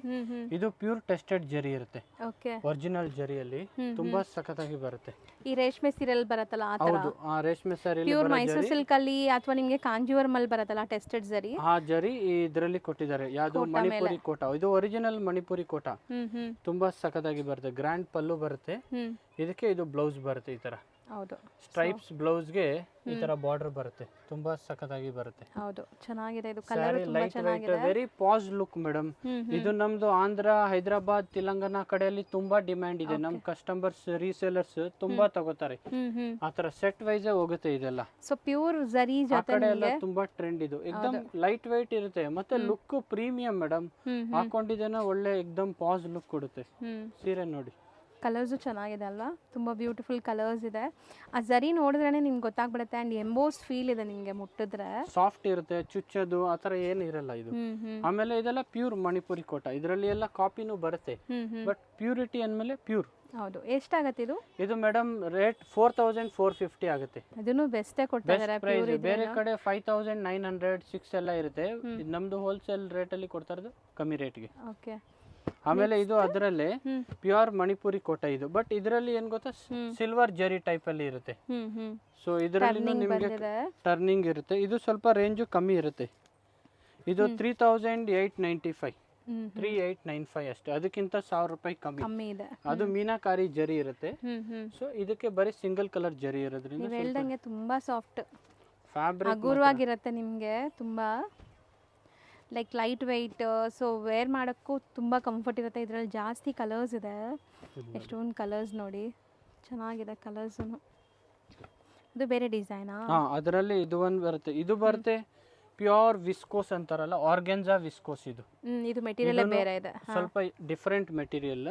ಇದು ಪ್ಯೂರ್ ಟೆಸ್ಟೆಡ್ ಜರಿ ಇರುತ್ತೆ, ಓಕೆ, ಒರಿಜಿನಲ್ ಜರಿಯಲ್ಲಿ ತುಂಬಾ ಸಖತ್ತಾಗಿ ಬರುತ್ತೆ. ಈ ರೇಷ್ಮೆ ಸೀರೆಲ್ ಬರುತ್ತಲ್ಲ ಆ ತರ, ಹೌದು, ಆ ರೇಷ್ಮೆ ಸಾರಿ ಪ್ಯೂರ್ ಮೈಸೂರು ಸಿಲ್ಕ್ ಅಲ್ಲಿ ಅಥವಾ ನಿಮಗೆ ಕಾಂಜೀವರಂ ಅಲ್ಲಿ ಬರುತ್ತಲ್ಲ ಟೆಸ್ಟೆಡ್ ಜರಿ, ಆ ಜರಿ ಇದರಲ್ಲಿ ಕೊಟ್ಟಿದ್ದಾರೆ. ಯಾವುದು ಮಣಿಪುರಿ ಕೋಟಾ, ಇದು ಒರಿಜಿನಲ್ ಮಣಿಪುರಿ ಕೋಟಾ, ತುಂಬಾ ಸಖತ್ತಾಗಿ ಬರುತ್ತೆ. ಗ್ರ್ಯಾಂಡ್ ಪಲ್ಲು ಬರುತ್ತೆ, ಇದಕ್ಕೆ ಇದು ಬ್ಲೌಸ್ ಬರುತ್ತೆ ಈ ತರ. ಹೌದು, ಸ್ಟ್ರೈಪ್ಸ್ ಬ್ಲೌಸ್ಗೆ ಈ ತರ ಬಾರ್ಡರ್ ಬರುತ್ತೆ, ತುಂಬಾ ಸಖತ್ತಾಗಿ ಬರುತ್ತೆ. ಹೌದು, ಚೆನ್ನಾಗಿದೆ ಇದು, ಕಲರ್ ತುಂಬಾ ಲೈಟ್ ಚೆನ್ನಾಗಿದೆ. Very pass look madam. ಇದು ನಮ್ದು ಆಂಧ್ರ, ಹೈದರಾಬಾದ್, ತೆಲಂಗಾಣ ಕಡೆಯಲ್ಲಿ ತುಂಬಾ ಡಿಮ್ಯಾಂಡ್ ಇದೆ. ನಮ್ ಕಸ್ಟಮರ್ಸ್, ರೀಸೇಲರ್ಸ್ ತುಂಬಾ ತಗೋತಾರೆ. ಆತರ ಸೆಟ್ ವೈಸ್ ಹೋಗುತ್ತೆ ಇದೆಲ್ಲ. ಸೊ ಪ್ಯೂರ್ ಜರಿ ಆ ಜೊತೆ ಕಡೆ ಎಲ್ಲ ತುಂಬಾ ಟ್ರೆಂಡ್ ಇದು. ಎಕ್ದಮ್ ಲೈಟ್ ವೈಟ್ ಇರುತ್ತೆ, ಮತ್ತೆ ಲುಕ್ ಪ್ರೀಮಿಯಂ ಮೇಡಮ್. ಹಾಕೊಂಡಿದ್ದೇನೆ ಒಳ್ಳೆ ಎಕ್ದಮ್ ಪಾಸ್ ಲುಕ್ ಕೊಡುತ್ತೆ ಸೀರೆ ನೋಡಿ. ಕಲರ್ಸು ಚೆನ್ನಾಗಿದೆ ಅಲ್ವಾ, ತುಂಬ ಬ್ಯೂಟಿಫುಲ್ ಕಲರ್ಸ್ ಇದೆ. ಆ ಜರಿ ನೋಡಿದ್ರೇ ನಿಮ್ಗೆ ಗೊತ್ತಾಗ್ಬಿಡುತ್ತೆ ಆ್ಯಂಡ್ ಎಂಬೋಸ್ಡ್ ಫೀಲ್ ಇದೆ ನಿಮಗೆ ಮುಟ್ಟಿದ್ರೆ. ಸಾಫ್ಟ್ ಇರುತ್ತೆ, ಚುಚ್ಚೋದು ಆ ಥರ ಏನು ಇರಲ್ಲ ಇದು. ಆಮೇಲೆ ಇದೆಲ್ಲ ಪ್ಯೂರ್ ಮಣಿಪುರಿ ಕೋಟಾ, ಇದರಲ್ಲಿ ಎಲ್ಲ ಕಾಪಿನೂ ಬರುತ್ತೆ, ಬಟ್ ಪ್ಯೂರಿಟಿ ಅಂದಮೇಲೆ ಪ್ಯೂರ್. ಹೌದು, ಎಷ್ಟಾಗತ್ತೆ ಇದು? ಇದು ಮೇಡಮ್ ರೇಟ್ 4450 ಆಗುತ್ತೆ. ಅದನ್ನು ಬೆಸ್ಟೇ ಕೊಟ್ಟಿದ್ದಾರೆ. ಪ್ರೈಸ್ ಬೇರೆ ಕಡೆ 5900 6 ಎಲ್ಲ ಇರುತ್ತೆ, ನಮ್ದು ಹೋಲ್ಸೇಲ್ ರೇಟಲ್ಲಿ ಕೊಡ್ತಾ ಇರೋದು ಕಮ್ಮಿ ರೇಟ್ಗೆ. ಓಕೆ, ಆಮೇಲೆ ಇದು ಅದರಲ್ಲೇ ಪ್ಯೂರ್ ಮಣಿಪುರಿ ಕೋಟಾ ಇದು, ಬಟ್ ಇದರಲ್ಲಿ ಏನ್ ಗೊತ್ತಾ, ಸಿಲ್ವರ್ ಜರಿ ಟೈಪ್ ಅಲ್ಲಿ ಇರುತ್ತೆ. ಸೊ ಇದರಲ್ಲಿ ನಿಮಗೆ ಟರ್ನಿಂಗ್ ಇರುತ್ತೆ. ಇದು ಸ್ವಲ್ಪ ರೇಂಜು ಕಮ್ಮಿ ಇರುತ್ತೆ. ಇದು 3895 3895 ಅಷ್ಟೇ, ಅದಕ್ಕಿಂತ 1000 ರೂಪಾಯಿ ಕಮ್ಮಿ ಇದೆ. ಅದು ಮೀನಾಕಾರಿ ಜರಿ ಇರುತ್ತೆ. ಸೊ ಇದಕ್ಕೆ ಬರೀ ಸಿಂಗಲ್ ಕಲರ್ ಜರಿ ಇರೋದ್ರಿಂದ ನೀವು ಹೇಳ್ದಂಗೆ ತುಂಬಾ ಸಾಫ್ಟ್ ಫ್ಯಾಬ್ರಿಕ್ ಹಗುರವಾಗಿರುತ್ತೆ ನಿಮಗೆ, ತುಂಬಾ like light weight. So wear ಮಾಡೋಕ್ಕೂ ತುಂಬ ಕಂಫರ್ಟ್ ಇರುತ್ತೆ. ಇದರಲ್ಲಿ ಜಾಸ್ತಿ ಕಲರ್ಸ್ ಇದೆ, ಎಷ್ಟೊಂದು ಕಲರ್ಸ್ ನೋಡಿ, ಚೆನ್ನಾಗಿದೆ ಕಲರ್ಸು. ಇದು ಬೇರೆ ಡಿಸೈನಾ? ಅದರಲ್ಲಿ ಇದು ಒಂದು ಬರುತ್ತೆ, ಇದು ಬರುತ್ತೆ ಪ್ಯೂರ್ ವಿಸ್ಕೋಸ್ ಅಂತಾರಲ್ಲ, ಆರ್ಗೆನ್ಜಾ ವಿಸ್ಕೋಸ್. ಇದು ಮೆಟೀರಿಯಲ್ ಬೇರೆ ಇದೆ, ಸ್ವಲ್ಪ ಡಿಫರೆಂಟ್ ಮೆಟೀರಿಯಲ್,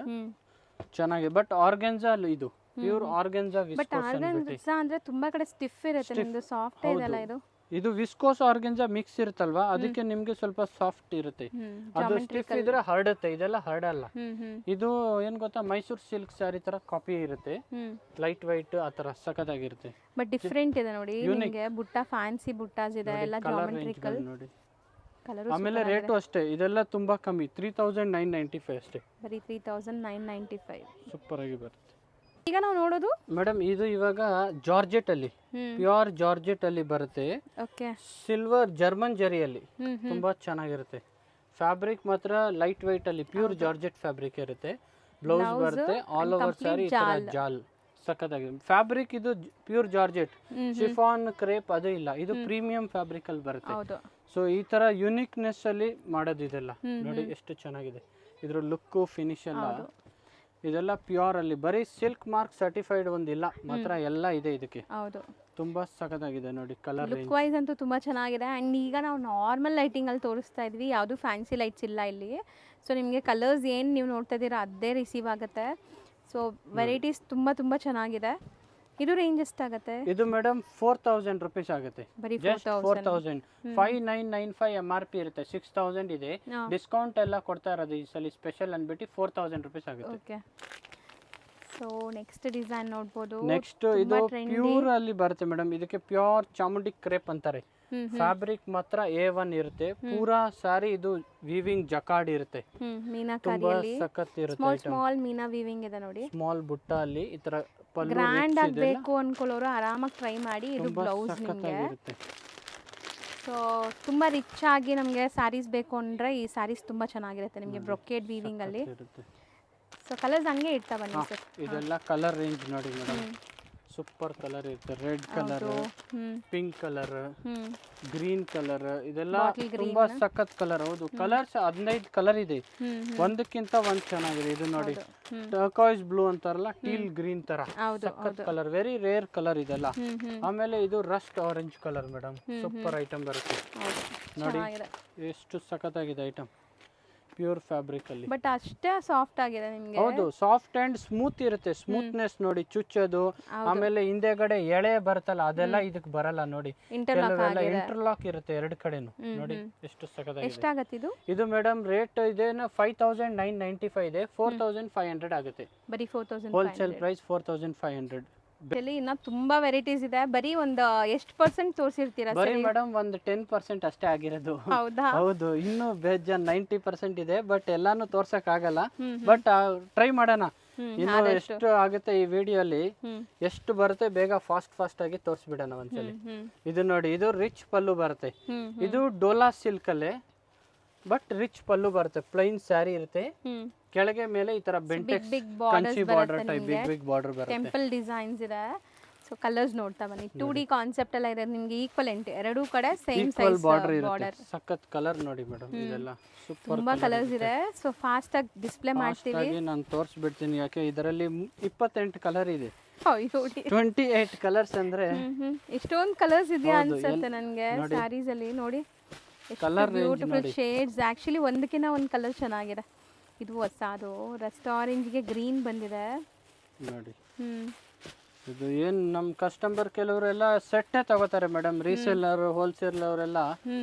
ಚೆನ್ನಾಗಿದೆ. ಬಟ್ ಆರ್ಗೆನ್ಜಾ ಇದು ಪ್ಯೂರ್ ಆರ್ಗೆನ್ಜಾ ವಿಸ್ಕೋಸ್. ಬಟ್ ಆರ್ಗೆನ್ಜಾ ಅಂದ್ರೆ ತುಂಬಾ ಕಡೆ ಸ್ಟಿಫ್ ಇರುತ್ತೆ, ನಿಮ್ದು ಸಾಫ್ಟ್ ಇದೆಲ್ಲ. ಇದು ವಿಸ್ಕೋಸ್ ಆರ್ಗೆನ್ಜಾ ಮಿಕ್ಸ್ ಇರುತ್ತಲ್ವಾ, ಅದಕ್ಕೆ ನಿಮ್ಗೆ ಸ್ವಲ್ಪ ಸಾಫ್ಟ್ ಇರುತ್ತೆ. ಅದು ಸ್ಟಿಫ್ ಇದ್ರೆ ಹರಡುತ್ತೆ, ಇದೆಲ್ಲ ಹರಡಲ್ಲ. ಇದು ಏನ್ ಗೊತ್ತಾ, ಮೈಸೂರು ಸಿಲ್ಕ್ ಸ್ಯಾರಿ ತರ ಕಾಪಿ ಇರುತ್ತೆ, ಲೈಟ್ ವೈಟ್ ಆ ತರ ಸಖತ್ತಾಗಿರುತ್ತೆ. ಬಟ್ ಡಿಫರೆಂಟ್ ಇದೆ ನೋಡಿ, ನಿಮಗೆ ಬುಟ್ಟ ಫ್ಯಾನ್ಸಿ ಬುಟ್ಟಾಸ್ ಇದೆ, ಎಲ್ಲ ಜಾಮೆಟ್ರಿಕಲ್ ನೋಡಿ. ಆಮೇಲೆ ರೇಟು ಅಷ್ಟೇ, ಇದೆಲ್ಲ ತುಂಬಾ ಕಮ್ಮಿ, 3995 ಅಷ್ಟೇ, ಬರೀ 3995. ಸೂಪರ್ ಆಗಿ ಬರುತ್ತೆ. ಈಗ ನಾವು ನೋಡೋದು ಮೇಡಮ್ ಇದು ಇವಾಗ ಜಾರ್ಜೆಟ್ ಅಲ್ಲಿ, ಪ್ಯೂರ್ ಜಾರ್ಜೆಟ್ ಅಲ್ಲಿ ಬರುತ್ತೆ, ಸಿಲ್ವರ್ ಜರ್ಮನ್ ಜರಿಯಲ್ಲಿ, ತುಂಬಾ ಚೆನ್ನಾಗಿರುತ್ತೆ. ಫ್ಯಾಬ್ರಿಕ್ ಮಾತ್ರ ಲೈಟ್ ವೈಟ್ ಅಲ್ಲಿ ಪ್ಯೂರ್ ಜಾರ್ಜೆಟ್ ಫ್ಯಾಬ್ರಿಕ್ ಇರುತ್ತೆ. ಬ್ಲೌಸ್ ಬರುತ್ತೆ ಆಲ್ ಓವರ್ ಸಾರಿ ಜಾಲ್, ಸಖತ್ತಾಗಿದೆ. ಫ್ಯಾಬ್ರಿಕ್ ಇದು ಪ್ಯೂರ್ ಜಾರ್ಜೆಟ್, ಶಿಫಾನ್ ಕ್ರೇಪ್ ಅದು ಇಲ್ಲ, ಇದು ಪ್ರೀಮಿಯಂ ಫ್ಯಾಬ್ರಿಕ್ ಅಲ್ಲಿ ಬರುತ್ತೆ. ಸೊ ಈ ತರ ಯುನಿಕ್ನೆಸ್ ಅಲ್ಲಿ ಮಾಡೋದು ಇದೆಲ್ಲ ನೋಡಿ, ಎಷ್ಟು ಚೆನ್ನಾಗಿದೆ ಇದ್ರ ಲುಕ್, ಫಿನಿಶ್ ಎಲ್ಲ. ಇದೆಲ್ಲ ಪ್ಯೂರ್ ಅಲ್ಲಿ, ಬರೀ ಸಿಲ್ಕ್ ಮಾರ್ಕ್ ಸರ್ಟಿಫೈಡ್ ಒಂದಿಲ್ಲ ಮಾತ್ರ, ಎಲ್ಲ ಇದೆ ಇದಕ್ಕೆ. ಹೌದು, ತುಂಬಾ ಸಖತ್ತಾಗಿದೆ ನೋಡಿ. ಕಲರ್ ಲುಕ್ ವೈಸ್ ಅಂತೂ ತುಂಬಾ ಚೆನ್ನಾಗಿದೆ. ಅಂಡ್ ಈಗ ನಾವು ನಾರ್ಮಲ್ ಲೈಟಿಂಗ್ ಅಲ್ಲಿ ತೋರಿಸ್ತಾ ಇದ್ವಿ, ಯಾವುದು ಫ್ಯಾನ್ಸಿ ಲೈಟ್ಸ್ ಇಲ್ಲ ಇಲ್ಲಿ. ಸೊ ನಿಮಗೆ ಕಲರ್ಸ್ ಏನು ನೀವು ನೋಡ್ತಾ ಇದ್ದೀರಾ ಅದೇ ರಿಸೀವ್ ಆಗುತ್ತೆ. ಸೊ ವೆರೈಟೀಸ್ ತುಂಬಾ ತುಂಬಾ ಚೆನ್ನಾಗಿದೆ. ಇದು ರೇಂಜ್ ಎಷ್ಟಾಗುತ್ತೆ? ಇದು ಮೇಡಮ್ 4000 ರೂಪೀಸ್ ಆಗುತ್ತೆ, ಜಸ್ಟ್ 4000. 5995 MRP ಇರುತ್ತೆ, 6000 ಇದೆ. ಡಿಸ್ಕೌಂಟ್ ಎಲ್ಲ ಕೊಡ್ತಾ ಇರೋದು ಈ ಸಲ ಸ್ಪೆಷಲ್ ಅಂದ್ಬಿಟ್ಟು 4000 ರೂಪೀಸ್ ಆಗುತ್ತೆ. ಓಕೆ, ಸೊ ನೆಕ್ಸ್ಟ್ ಡಿಸೈನ್ ನೋಡ್ಬೋದು. ನೆಕ್ಸ್ಟ್ ಇದು ಪ್ಯೂರ್ ಅಲ್ಲಿ ಬರುತ್ತೆ ಮೇಡಮ್, ಇದಕ್ಕೆ ಪ್ಯೂರ್ ಚಾಮುಂಡಿ ಕ್ರೇಪ್ ಅಂತಾರೆ. ಫ್ಯಾಬ್ರಿಕ್ ಮಾತ್ರ A1 ಇರುತ್ತೆ, ಪೂರಾ ಸಾರಿ ಇದು ವೀವಿಂಗ್ ಜಕಾರ್ಡ್ ಇರುತ್ತೆ, ಮೀನಾಕಾರಿಯಲ್ಲಿ ಸಖತ್ ಇರುತ್ತೆ. ಸ್ಮಾಲ್ ಮೀನಾ ವೀವಿಂಗ್ ಇದೆ ನೋಡಿ, ಸ್ಮಾಲ್ ಬುಟ್ಟ ಅಲ್ಲಿ ಈ ತರ ಗ್ರ್ಯಾಂಡ್ ಆಗಬೇಕು ಅನ್ಕೊಳ್ಳೋರು ಆರಾಮಾಗಿ ಟ್ರೈ ಮಾಡಿ. ಇದು ಬ್ಲೌಸ್ ನಿಮಗೆ. ಸೊ ತುಂಬ ರಿಚ್ ಆಗಿ ನಮಗೆ ಸ್ಯಾರೀಸ್ ಬೇಕು ಅಂದರೆ ಈ ಸ್ಯಾರೀಸ್ ತುಂಬ ಚೆನ್ನಾಗಿರುತ್ತೆ ನಿಮಗೆ, ಬ್ರೊಕೇಡ್ ವೀವಿಂಗ್ ಅಲ್ಲಿ. ಸೊ ಕಲರ್ಸ್ ಹಂಗೆ ಇಡ್ತಾ ಬನ್ನಿ ಸರ್. ಇದೆಲ್ಲ ಕಲರ್ ರೇಂಜ್ ನೋಡಿ ಮೇಡಮ್, ಸೂಪರ್ ಕಲರ್ ಇರುತ್ತೆ, ರೆಡ್ ಕಲರ್, ಹ್ಮ್ ಪಿಂಕ್ ಕಲರ್, ಹ್ಮ್ ಗ್ರೀನ್ ಕಲರ್, ಇದೆಲ್ಲ Bottle green ತುಂಬಾ ಸಖತ್ ಕಲರ್. ಹೌದು, ಕಲರ್ಸ್ 15 ಕಲರ್ ಇದೆ, ಹ್ಮ್ ಒಂದಕ್ಕಿಂತ ಒಂದ್ ಚೆನ್ನಾಗಿದೆ. ಇದು ನೋಡಿ ಹ್ಮ್. ಟರ್ಕಾಯ್ಸ್ ಬ್ಲೂ ಅಂತಾರಲ್ಲ, ಟೀಲ್ ಗ್ರೀನ್ ತರ ಹೌದು ಸಖತ್ ಕಲರ್, ವೆರಿ ರೇರ್ ಕಲರ್ ಇದೆಲ್ಲ. ಹ್ಮ್ ಆಮೇಲೆ ಇದು Rust orange colour madam, super item ಬರುತ್ತೆ ಹೌದು ನೋಡಿ. ಚೆನ್ನಾಗಿದೆ. ಎಷ್ಟು ಸಖತ್ತಾಗಿದೆ ಐಟಮ್, ಪ್ಯೂರ್ ಫ್ಯಾಬ್ರಿಕ್ ಅಲ್ಲಿ. ಬಟ್ ಅಷ್ಟೇ ಸಾಫ್ಟ್ ಆಗಿದೆ ನಿಮ್ಗೆ. ಹೌದು, ಸಾಫ್ಟ್ ಅಂಡ್ ಸ್ಮೂತ್ ಇರುತ್ತೆ. ಸ್ಮೂತ್ನೆಸ್ ನೋಡಿ, ಚುಚ್ಚೋದು, ಆಮೇಲೆ ಹಿಂದೆಗಡೆ ಎಳೆ ಬರುತ್ತಲ್ಲ ಅದೆಲ್ಲ ಇದಕ್ಕೆ ಬರಲ್ಲ ನೋಡಿ. ಕೆಲವೆಲ್ಲ ಇಂಟರ್ಲಾಕ್ ಇರುತ್ತೆ ಎರಡು ಕಡೆನು. ನೋಡಿ ಎಷ್ಟು ಸಖತ್ತಾಗಿದೆ. ಎಷ್ಟಾಗತ್ತೆ ಇದು? ಇದು ಮೇಡಮ್ ರೇಟ್ ಇದೆ 5995 ಇದೆ, 4500 ಆಗುತ್ತೆ. ಬರೀ 4500 ಹೋಲ್ಸೇಲ್ ಪ್ರೈಸ್ 4500. ಇನ್ನ ತುಂಬಾ ವೆರೈಟೀಸ್ ಇದೆ. ಬರೀ ಒಂದು ಎಷ್ಟು ಪರ್ಸೆಂಟ್ ತೋರಿಸಿರ್ತೀರಾ? ಬರೀ ಮೇಡಮ್ ಒಂದು 10% ಅಷ್ಟೇ ಆಗಿರೋದು. ಹೌದಾ? ಹೌದು, ಇನ್ನು ಬೇಜಾನ್ 90% ಇದೆ, ಬಟ್ ಎಲ್ಲಾನು ತೋರ್ಸಕ್ ಆಗಲ್ಲ. ಬಟ್ ಟ್ರೈ ಮಾಡೋಣ. ಇನ್ನು ಎಷ್ಟು ಆಗುತ್ತೆ ಈ ವಿಡಿಯೋಲಿ, ಎಷ್ಟು ಬರುತ್ತೆ ಬೇಗ ಫಾಸ್ಟ್ ಆಗಿ ತೋರಿಸ್ಬಿಡೋಣ ಒಂದ್ಸಲಿ. ಇದು ನೋಡಿ, ಇದು ರಿಚ್ ಪಲ್ಲು ಬರುತ್ತೆ. ಇದು ಡೋಲಾ ಸಿಲ್ಕ್ ಅಲ್ಲೇ, ಬಟ್ ರಿಚ್ ಪಲ್ಲು ಬರುತ್ತೆ. ಪ್ಲೈನ್ ಸ್ಯಾರಿ ಇರುತ್ತೆ, ಕೆಳಗೆ ಮೇಲೆ ಈ ತರ Bentex Kanchi border type big border ಬರುತ್ತೆ. ಟೆಂಪಲ್ ಡಿಸೈನ್ಸ್ ಇದೆ. ಸೊ ಕಲರ್ಸ್ ನೋಡ್ತಾ ಬನ್ನಿ. 2D ಕಾನ್ಸೆಪ್ಟ್ ಎಲ್ಲ ಇದೆ ನಿಮಗೆ, ಈಕ್ವಲೆಂಟ್ ಎರಡೂ ಕಡೆ ಸೇಮ್ ಸೈಜ್ ಬಾರ್ಡರ್ ಇರುತ್ತೆ. ಸಖತ್ ಕಲರ್ ನೋಡಿ ಮೇಡಮ್, ಇದೆಲ್ಲ ಸೂಪರ್ ತುಂಬಾ ಕಲರ್ಸ್ ಇದೆ. ಸೊ ಫಾಸ್ಟ್ ಆಗಿ ಡಿಸ್ಪ್ಲೇ ಮಾಡ್ತೀವಿ. ನಾನು ತೋರಿಸ್ಬಿಡ್ತೀನಿ, ಯಾಕೆ ಇದರಲ್ಲಿ 28 ಕಲರ್ ಇದೆ. 28 ಕಲರ್ಸ್ ಅಂದ್ರೆ ಇಷ್ಟೊಂದು ಕಲರ್ಸ್ ಇದೆಯಾ ಅನ್ಸುತ್ತೆ ನನಗೆ ಸ್ಯಾರೀಸ್ ಅಲ್ಲಿ. ನೋಡಿ ಕಲರ್ ಬ್ಯೂಟಿಫುಲ್ ಶೇಡ್ಸ್. ಆಕ್ಚುಲಿ ಒಂದಕ್ಕಿಂತ ಒಂದು ಕಲರ್ ಚೆನ್ನಾಗಿದೆ. ಇದು ಹೊಸದು ರಸ್ಟ್ ಆರೆಂಜ್ಗೆ ಗ್ರೀನ್ ಬಂದಿದೆ ನೋಡಿ. ಇದು ಏನು ನಮ್ಮ ಕಸ್ಟಮರ್ ಕೆಲವರೆಲ್ಲ ಸೆಟ್ಟೇ ತಗೋತಾರೆ ಮೇಡಮ್. ರೀಸೇಲರ್ ಹೋಲ್ಸೇಲ್ ಅವರೆಲ್ಲ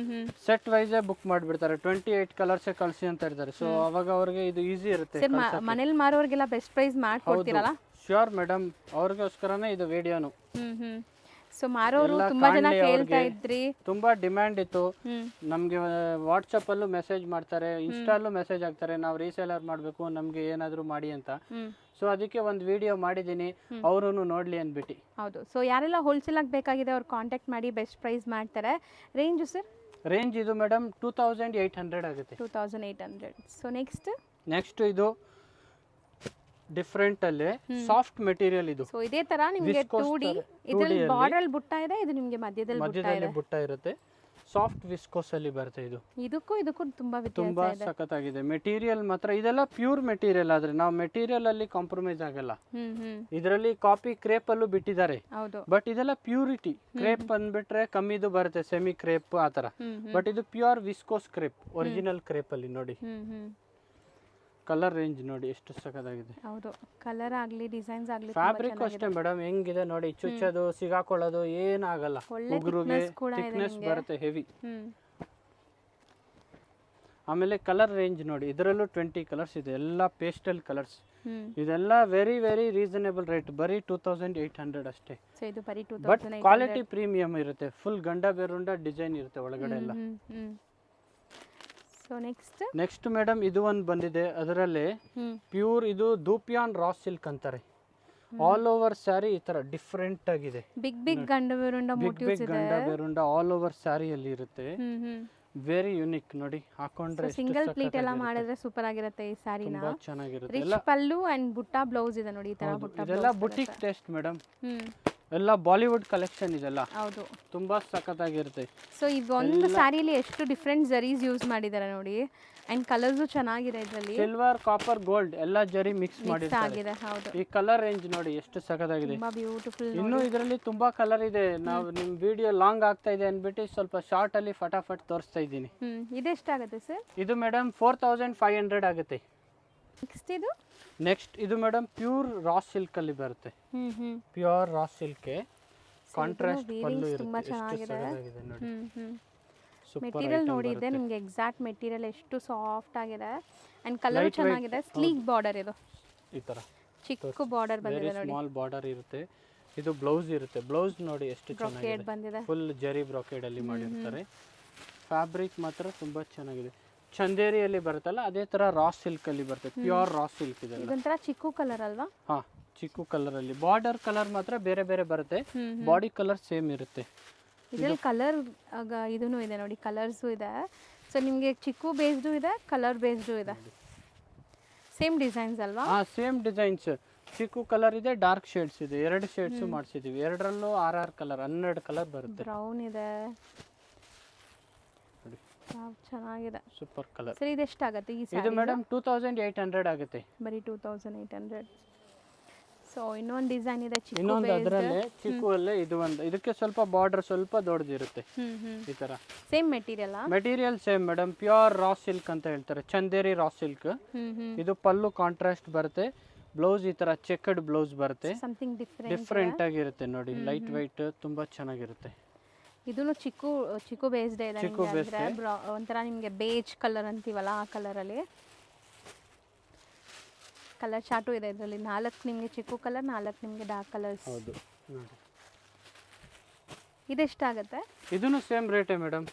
ಸೆಟ್ ವೈಸೇ ಬುಕ್ ಮಾಡಿಬಿಡ್ತಾರೆ. 28 ಕಲರ್ಸೇ ಕಳಿಸಿ ಅಂತ ಇರ್ತಾರೆ. ಸೊ ಅವಾಗ ಅವ್ರಿಗೆ ಇದು ಈಸಿ ಇರುತ್ತೆ. ಮನೇಲಿ ಮಾರೋರ್ಗೆಲ್ಲ ಬೆಸ್ಟ್ ಪ್ರೈಸ್ ಮಾಡ್ಕೊಡ್ತೀರಲ್ಲ? ಶ್ಯೂರ್ ಮೇಡಮ್, ಅವ್ರಿಗೋಸ್ಕರನೇ ಇದು ವಿಡಿಯೋನು. ಸೊ ಮಾರೋರು ತುಂಬಾ ಜನ ಕೇಳ್ತಾ ಇದ್ರಿ, ತುಂಬಾ ಡಿಮ್ಯಾಂಡ್ ಇತ್ತು. ನಮ್ಗೆ ವಾಟ್ಸಪ್ ಅಲ್ಲೂ ಮೆಸೇಜ್ ಮಾಡ್ತಾರೆ, ಇನ್ಸ್ಟಾಲ್ಲೂ ಮೆಸೇಜ್ ಹಾಕ್ತಾರೆ, ನಾವು ರೀಸೇಲರ್ ಮಾಡಬೇಕು, ನಮ್ಗೆ ಏನಾದ್ರು ಮಾಡಿ ಅಂತ. ಸೊ ಅದಕ್ಕೆ ಒಂದು ವಿಡಿಯೋ ಮಾಡಿದ್ದೀನಿ, ಅವರು ನೋಡ್ಲಿ ಅಂದ್ಬಿಟ್ಟು. ಹೌದು. ಸೊ ಯಾರೆಲ್ಲ ಹೋಲ್ಸೇಲ್ ಆಗಿ ಬೇಕಾಗಿದೆ ಅವ್ರು ಕಾಂಟ್ಯಾಕ್ಟ್ ಮಾಡಿ, ಬೆಸ್ಟ್ ಪ್ರೈಸ್ ಮಾಡ್ತಾರೆ. Range sir? ರೇಂಜ್ ಇದು ಮೇಡಮ್ 2800 ಆಗುತ್ತೆ. 2800. ಸೊ ನೆಕ್ಸ್ಟ್ ಇದು ಡಿಫರೆಂಟ್ ಅಲ್ಲಿ ಸಾಫ್ಟ್ ಮೆಟೀರಿಯಲ್. ಇದು ಸೊ ಇದೇ ತರ ನಿಮಗೆ 2D ಇದರಲ್ಲಿ ಬಾರ್ಡರ್ ಬುಟ್ಟ ಇದೆ, ಇದು ನಿಮಗೆ ಮಧ್ಯದಲ್ಲಿ ಬುಟ್ಟ ಇರುತ್ತೆ. ಸಾಫ್ಟ್ ವಿಸ್ಕೋಸ್ ಅಲ್ಲಿ ಬರುತ್ತೆ. ಇದು ಇದಕ್ಕೂ ತುಂಬಾ ವ್ಯತ್ಯಾಸ ಇದೆ. ಸಖತ್ತಾಗಿದೆ ಮೆಟೀರಿಯಲ್ ಮಾತ್ರ. ಇದೆಲ್ಲ ಪ್ಯೂರ್ ಮೆಟೀರಿಯಲ್, ಆದ್ರೆ ನಾವು ಮೆಟೀರಿಯಲ್ ಅಲ್ಲಿ ಕಾಂಪ್ರಮೈಸ್ ಆಗಲ್ಲ. ಇದರಲ್ಲಿ ಕಾಪಿ ಕ್ರೇಪ್ ಅಲ್ಲೂ ಬಿಟ್ಟಿದ್ದಾರೆ, ಬಟ್ ಇದೆಲ್ಲ ಪ್ಯೂರಿಟಿ. ಕ್ರೇಪ್ ಅಂದ್ಬಿಟ್ರೆ ಕಮ್ಮಿದು ಬರುತ್ತೆ, ಸೆಮಿ ಕ್ರೇಪ್ ಆ ತರ. ಬಟ್ ಇದು pure viscose crepe, original crepe ಅಲ್ಲಿ ನೋಡಿ. ಕಲರ್ ರೇಂಜ್ ನೋಡಿ ಎಷ್ಟು ಸಖತ್ತಾಗಿದೆ. ಹೌದು, ಕಲರ್ ಆಗಲಿ ಡಿಸೈನ್ಸ್ ಆಗಲಿ. ಫ್ಯಾಬ್ರಿಕ್ ಅಷ್ಟೇ ಮೇಡಮ್, ಹೆಂಗಿದೆ ನೋಡಿ, ಚುಚ್ಚೋದು ಸಿಗಾಕೊಳ್ಳೋದು ಏನಾಗಲ್ಲ. ಉಗುರುಗೆ ಥಿಕ್ನೆಸ್ ಬರುತ್ತೆ, ಹೆವಿ. ಆಮೇಲೆ ಕಲರ್ ರೇಂಜ್ ನೋಡಿ, ಇದರಲ್ಲೂ 20 ಕಲರ್ಸ್ ಇದೆ, ಎಲ್ಲ ಪೇಸ್ಟಲ್ ಕಲರ್ಸ್. ಇದೆಲ್ಲ ವೆರಿ ವೆರಿ ರೀಸನೇಬಲ್ ರೇಟ್, ಬರೀ 2800 ಅಷ್ಟೇ. ಬಟ್ ಕ್ವಾಲಿಟಿ ಪ್ರೀಮಿಯಂ ಇರುತ್ತೆ, ಫುಲ್ ಗಂಡ ಬೇರುಂಡ ಡಿಸೈನ್ ಇರುತ್ತೆ ಒಳಗಡೆ ಎಲ್ಲ. ಸೊ ನೆಕ್ಸ್ಟ್ ಮೇಡಮ್ ಇದು ಒಂದು ಬಂದಿದೆ, ಅದರಲ್ಲಿ ಪ್ಯೂರ್ ಇದು ದೂಪಿಯಾನ್ ರಾ ಸಿಲ್ಕ್ ಅಂತಾರೆ. ಆಲ್ ಓವರ್ ಸ್ಯಾರಿ ಈ ತರ ಡಿಫರೆಂಟ್ ಆಗಿದೆ. ಬಿಗ್ ಗಂಡ ಬೇರುಂಡ ಆಲ್ ಓವರ್ ಸ್ಯಾರಿಯಲ್ಲಿ ಇರುತ್ತೆ. ವೆರಿ ಯುನಿಕ್ ನೋಡಿ, ಹಾಕೊಂಡ್ರೆ ಸಿಂಗಲ್ ಪ್ಲೀಟ್ ಎಲ್ಲ ಮಾಡಿದ್ರೆ ಸೂಪರ್ ಆಗಿರುತ್ತೆ ಈ ಸ್ಯಾರಿನ. ತುಂಬಾ ಚೆನ್ನಾಗಿರುತ್ತೆ. ರಿಚ್ ಪಲ್ಲು ಅಂಡ್ ಬುಟ್ಟ ಬ್ಲೌಸ್ ಇದೆ ನೋಡಿ, ಈ ತರ ಬುಟ್ಟ. ಇದೆಲ್ಲ ಬುಟಿಕ್ ಟೇಸ್ಟ್ ಮೇಡಮ್, ಎಲ್ಲ ಬಾಲಿವುಡ್ ಕಲೆಕ್ಷನ್ ಇದೆಲ್ಲ. ಹೌದು, ತುಂಬಾ ಸಖತ್ತಾಗಿರುತ್ತೆ. ಸೊ ಈಗ ಒಂದು ಸ್ಯಾರಿಲಿ ಎಷ್ಟು ಡಿಫರೆಂಟ್ ಜರೀಸ್ ಯೂಸ್ ಮಾಡಿದ್ದಾರೆ ನೋಡಿ, ಅಂಡ್ ಕಲರ್ಸ್ ಚೆನ್ನಾಗಿದೆ. ಇದರಲ್ಲಿ ಸಿಲ್ವರ್, ಕಾಪರ್, ಗೋಲ್ಡ್ ಎಲ್ಲ ಜರಿ ಮಿಕ್ಸ್ ಮಾಡಿದ್ದಾರೆ. ಹೌದು, ಈ ಕಲರ್ ರೇಂಜ್ ನೋಡಿ ಎಷ್ಟು ಸಖತ್ತಾಗಿದೆ, ತುಂಬಾ ಬ್ಯೂಟಿಫುಲ್. ಇನ್ನು ಇದರಲ್ಲಿ ತುಂಬಾ ಕಲರ್ ಇದೆ. ನಾವು ನಿಮ್ ವಿಡಿಯೋ ಲಾಂಗ್ ಆಗ್ತಾ ಇದೆ ಅನ್ಬಿಟ್ಟು ಸ್ವಲ್ಪ ಶಾರ್ಟ್ ಅಲ್ಲಿ ಫಟಾಫಟ್ ತೋರಿಸ್ತಾ ಇದ್ದೀನಿ. ಇದೆಷ್ಟಾಗುತ್ತೆ ಸರ್? ಇದು ಮೇಡಮ್ 4500 ಆಗುತ್ತೆ. ನೆಕ್ಸ್ಟ್ ಇದು ಮೇಡಮ್ ಪ್ಯೂರ್ ರಾ ಸಿಲ್ಕ್ ಅಲ್ಲಿ ಬರುತ್ತೆ. ಪ್ಯೂರ್ ರಾ ಸಿಲ್ಕ್, ಕಾಂಟ್ರಾಸ್ಟ್ ಪಲ್ಲು ಇರುತ್ತೆ. ಮೆಟೀರಿಯಲ್ ನೋಡಿ, ಇದೆ ನಿಮಗೆ ಎಕ್ಸಾಕ್ಟ್ ಮೆಟೀರಿಯಲ್ ಎಷ್ಟು ಸಾಫ್ಟ್ ಆಗಿದೆ ಅಂಡ್ ಕಲರ್ ಚೆನ್ನಾಗಿದೆ. ಸ್ಲೀಕ್ ಬಾರ್ಡರ್, ಇದು ಈ ತರ ಚಿಕ್ಕ ಬಾರ್ಡರ್ ಬಂದಿದೆ ನೋಡಿ, ಸ್ಮಾಲ್ ಬಾರ್ಡರ್ ಇರುತ್ತೆ. ಇದು ಬ್ಲೌಸ್ ಇರುತ್ತೆ. ಬ್ಲೌಸ್ ನೋಡಿ ಎಷ್ಟು ಚೆನ್ನಾಗಿದೆ, ಫುಲ್ ಜರಿ ಬ್ರೊಕೇಡ್ ಅಲ್ಲಿ ಮಾಡಿರ್ತಾರೆ. ಫ್ಯಾಬ್ರಿಕ್ ಮಾತ್ರ ತುಂಬಾ ಚೆನ್ನಾಗಿದೆ. ಚಂದೇರಿಯಲ್ಲಿ ಬರುತ್ತಲ್ಲ ಅದೇ ತರ ರಾ ಸಿಲ್ಕ್ ಅಲ್ಲಿ ಬರುತ್ತೆ, ಪ್ಯೂರ್ ರಾ ಸಿಲ್ಕ್ ಇದೆ. ಇದೊಂಥರ ಚಿಕ್ಕು ಕಲರ್ ಅಲ್ವಾ? ಹಾ, ಚಿಕ್ಕು ಕಲರ್ ಅಲ್ಲಿ. ಬಾರ್ಡರ್ ಕಲರ್ ಮಾತ್ರ ಬೇರೆ ಬೇರೆ ಬರುತ್ತೆ, ಬಾಡಿ ಕಲರ್ ಸೇಮ್ ಇರುತ್ತೆ. ಇದರಲ್ಲಿ ಕಲರ್ ಇದೂ ಇದೆ ನೋಡಿ, ಕಲರ್ಸು ಇದೆ. ಸೊ ನಿಮಗೆ ಚಿಕ್ಕು ಬೇಸ್ಡು ಇದೆ, ಕಲರ್ ಬೇಸ್ಡು ಇದೆ. ಸೇಮ್ ಡಿಸೈನ್ಸ್ ಅಲ್ವಾ? ಹಾ, ಸೇಮ್ ಡಿಸೈನ್ಸ್. ಚಿಕ್ಕು ಕಲರ್ ಇದೆ, ಡಾರ್ಕ್ ಶೇಡ್ಸ್ ಇದೆ, 2 ಶೇಡ್ಸ್ ಮಾಡಿಸಿದೀವಿ. ಎರಡರಲ್ಲೂ 6 ಕಲರ್, 12 ಕಲರ್ ಬರುತ್ತೆ. ಬ್ರೌನ್ ಇದೆ, ನೋಡಿ ಚೆನ್ನಾಗಿದೆ, ಸೂಪರ್ ಕಲರ್. ಸರ್ ಇದು ಎಷ್ಟಾಗುತ್ತೆ ಈ ಇದು ಸ್ಯಾರಿ? ಮೇಡಮ್ 2800 ಆಗುತ್ತೆ. ಬರೀ 2800. ಸೊ ಇನ್ನೊಂದು ಡಿಸೈನ್ ಇದೆ ಚಿಕ್ಕು ಇನ್ನೊಂದು ಅದರಲ್ಲೇ ಚಿಕ್ಕು ಅಲ್ಲೇ ಇದು ಒಂದು, ಇದಕ್ಕೆ ಸ್ವಲ್ಪ ಬಾರ್ಡರ್ ಸ್ವಲ್ಪ ದೊಡ್ಡದಿರುತ್ತೆ ಈ ತರ. Same material? Material same madam, pure raw silk ಅಂತ ಹೇಳ್ತಾರೆ, ಚಂದೇರಿ ರಾ ಸಿಲ್ಕ್. ಇದು ಪಲ್ಲು ಕಾಂಟ್ರಾಸ್ಟ್ ಬರುತ್ತೆ, ಬ್ಲೌಸ್ ಈ ತರ ಚೆಕ್ಡ್ ಬ್ಲೌಸ್ ಬರುತ್ತೆ, ಸಮಥಿಂಗ್ ಡಿಫ್ರೆಂಟ್ ಆಗಿರುತ್ತೆ ನೋಡಿ, ಲೈಟ್ ವೈಟ್, ತುಂಬಾ ಚೆನ್ನಾಗಿರುತ್ತೆ. ಇದನ್ನು ಚಿಕ್ಕು ಬೇಸ್ಡ್ ಇದೆ, ಒಂಥರ ನಿಮಗೆ ಬೇಜ್ ಕಲರ್ ಅಂತೀವಲ್ಲ ಆ ಕಲರಲ್ಲಿ. ಕಲರ್ ಚಾರ್ಟು ಇದೆ ಇದರಲ್ಲಿ, 4 ನಿಮಗೆ ಚಿಕ್ಕು ಕಲರ್, 4 ನಿಮಗೆ ಡಾರ್ಕ್ ಕಲರ್ಸ್. ಹೌದು ನೋಡಿ. ಇದೆಷ್ಟಾಗುತ್ತೆ? ಇದನ್ನು ಸೇಮ್ ರೇಟೇ ಮೇಡಮ್,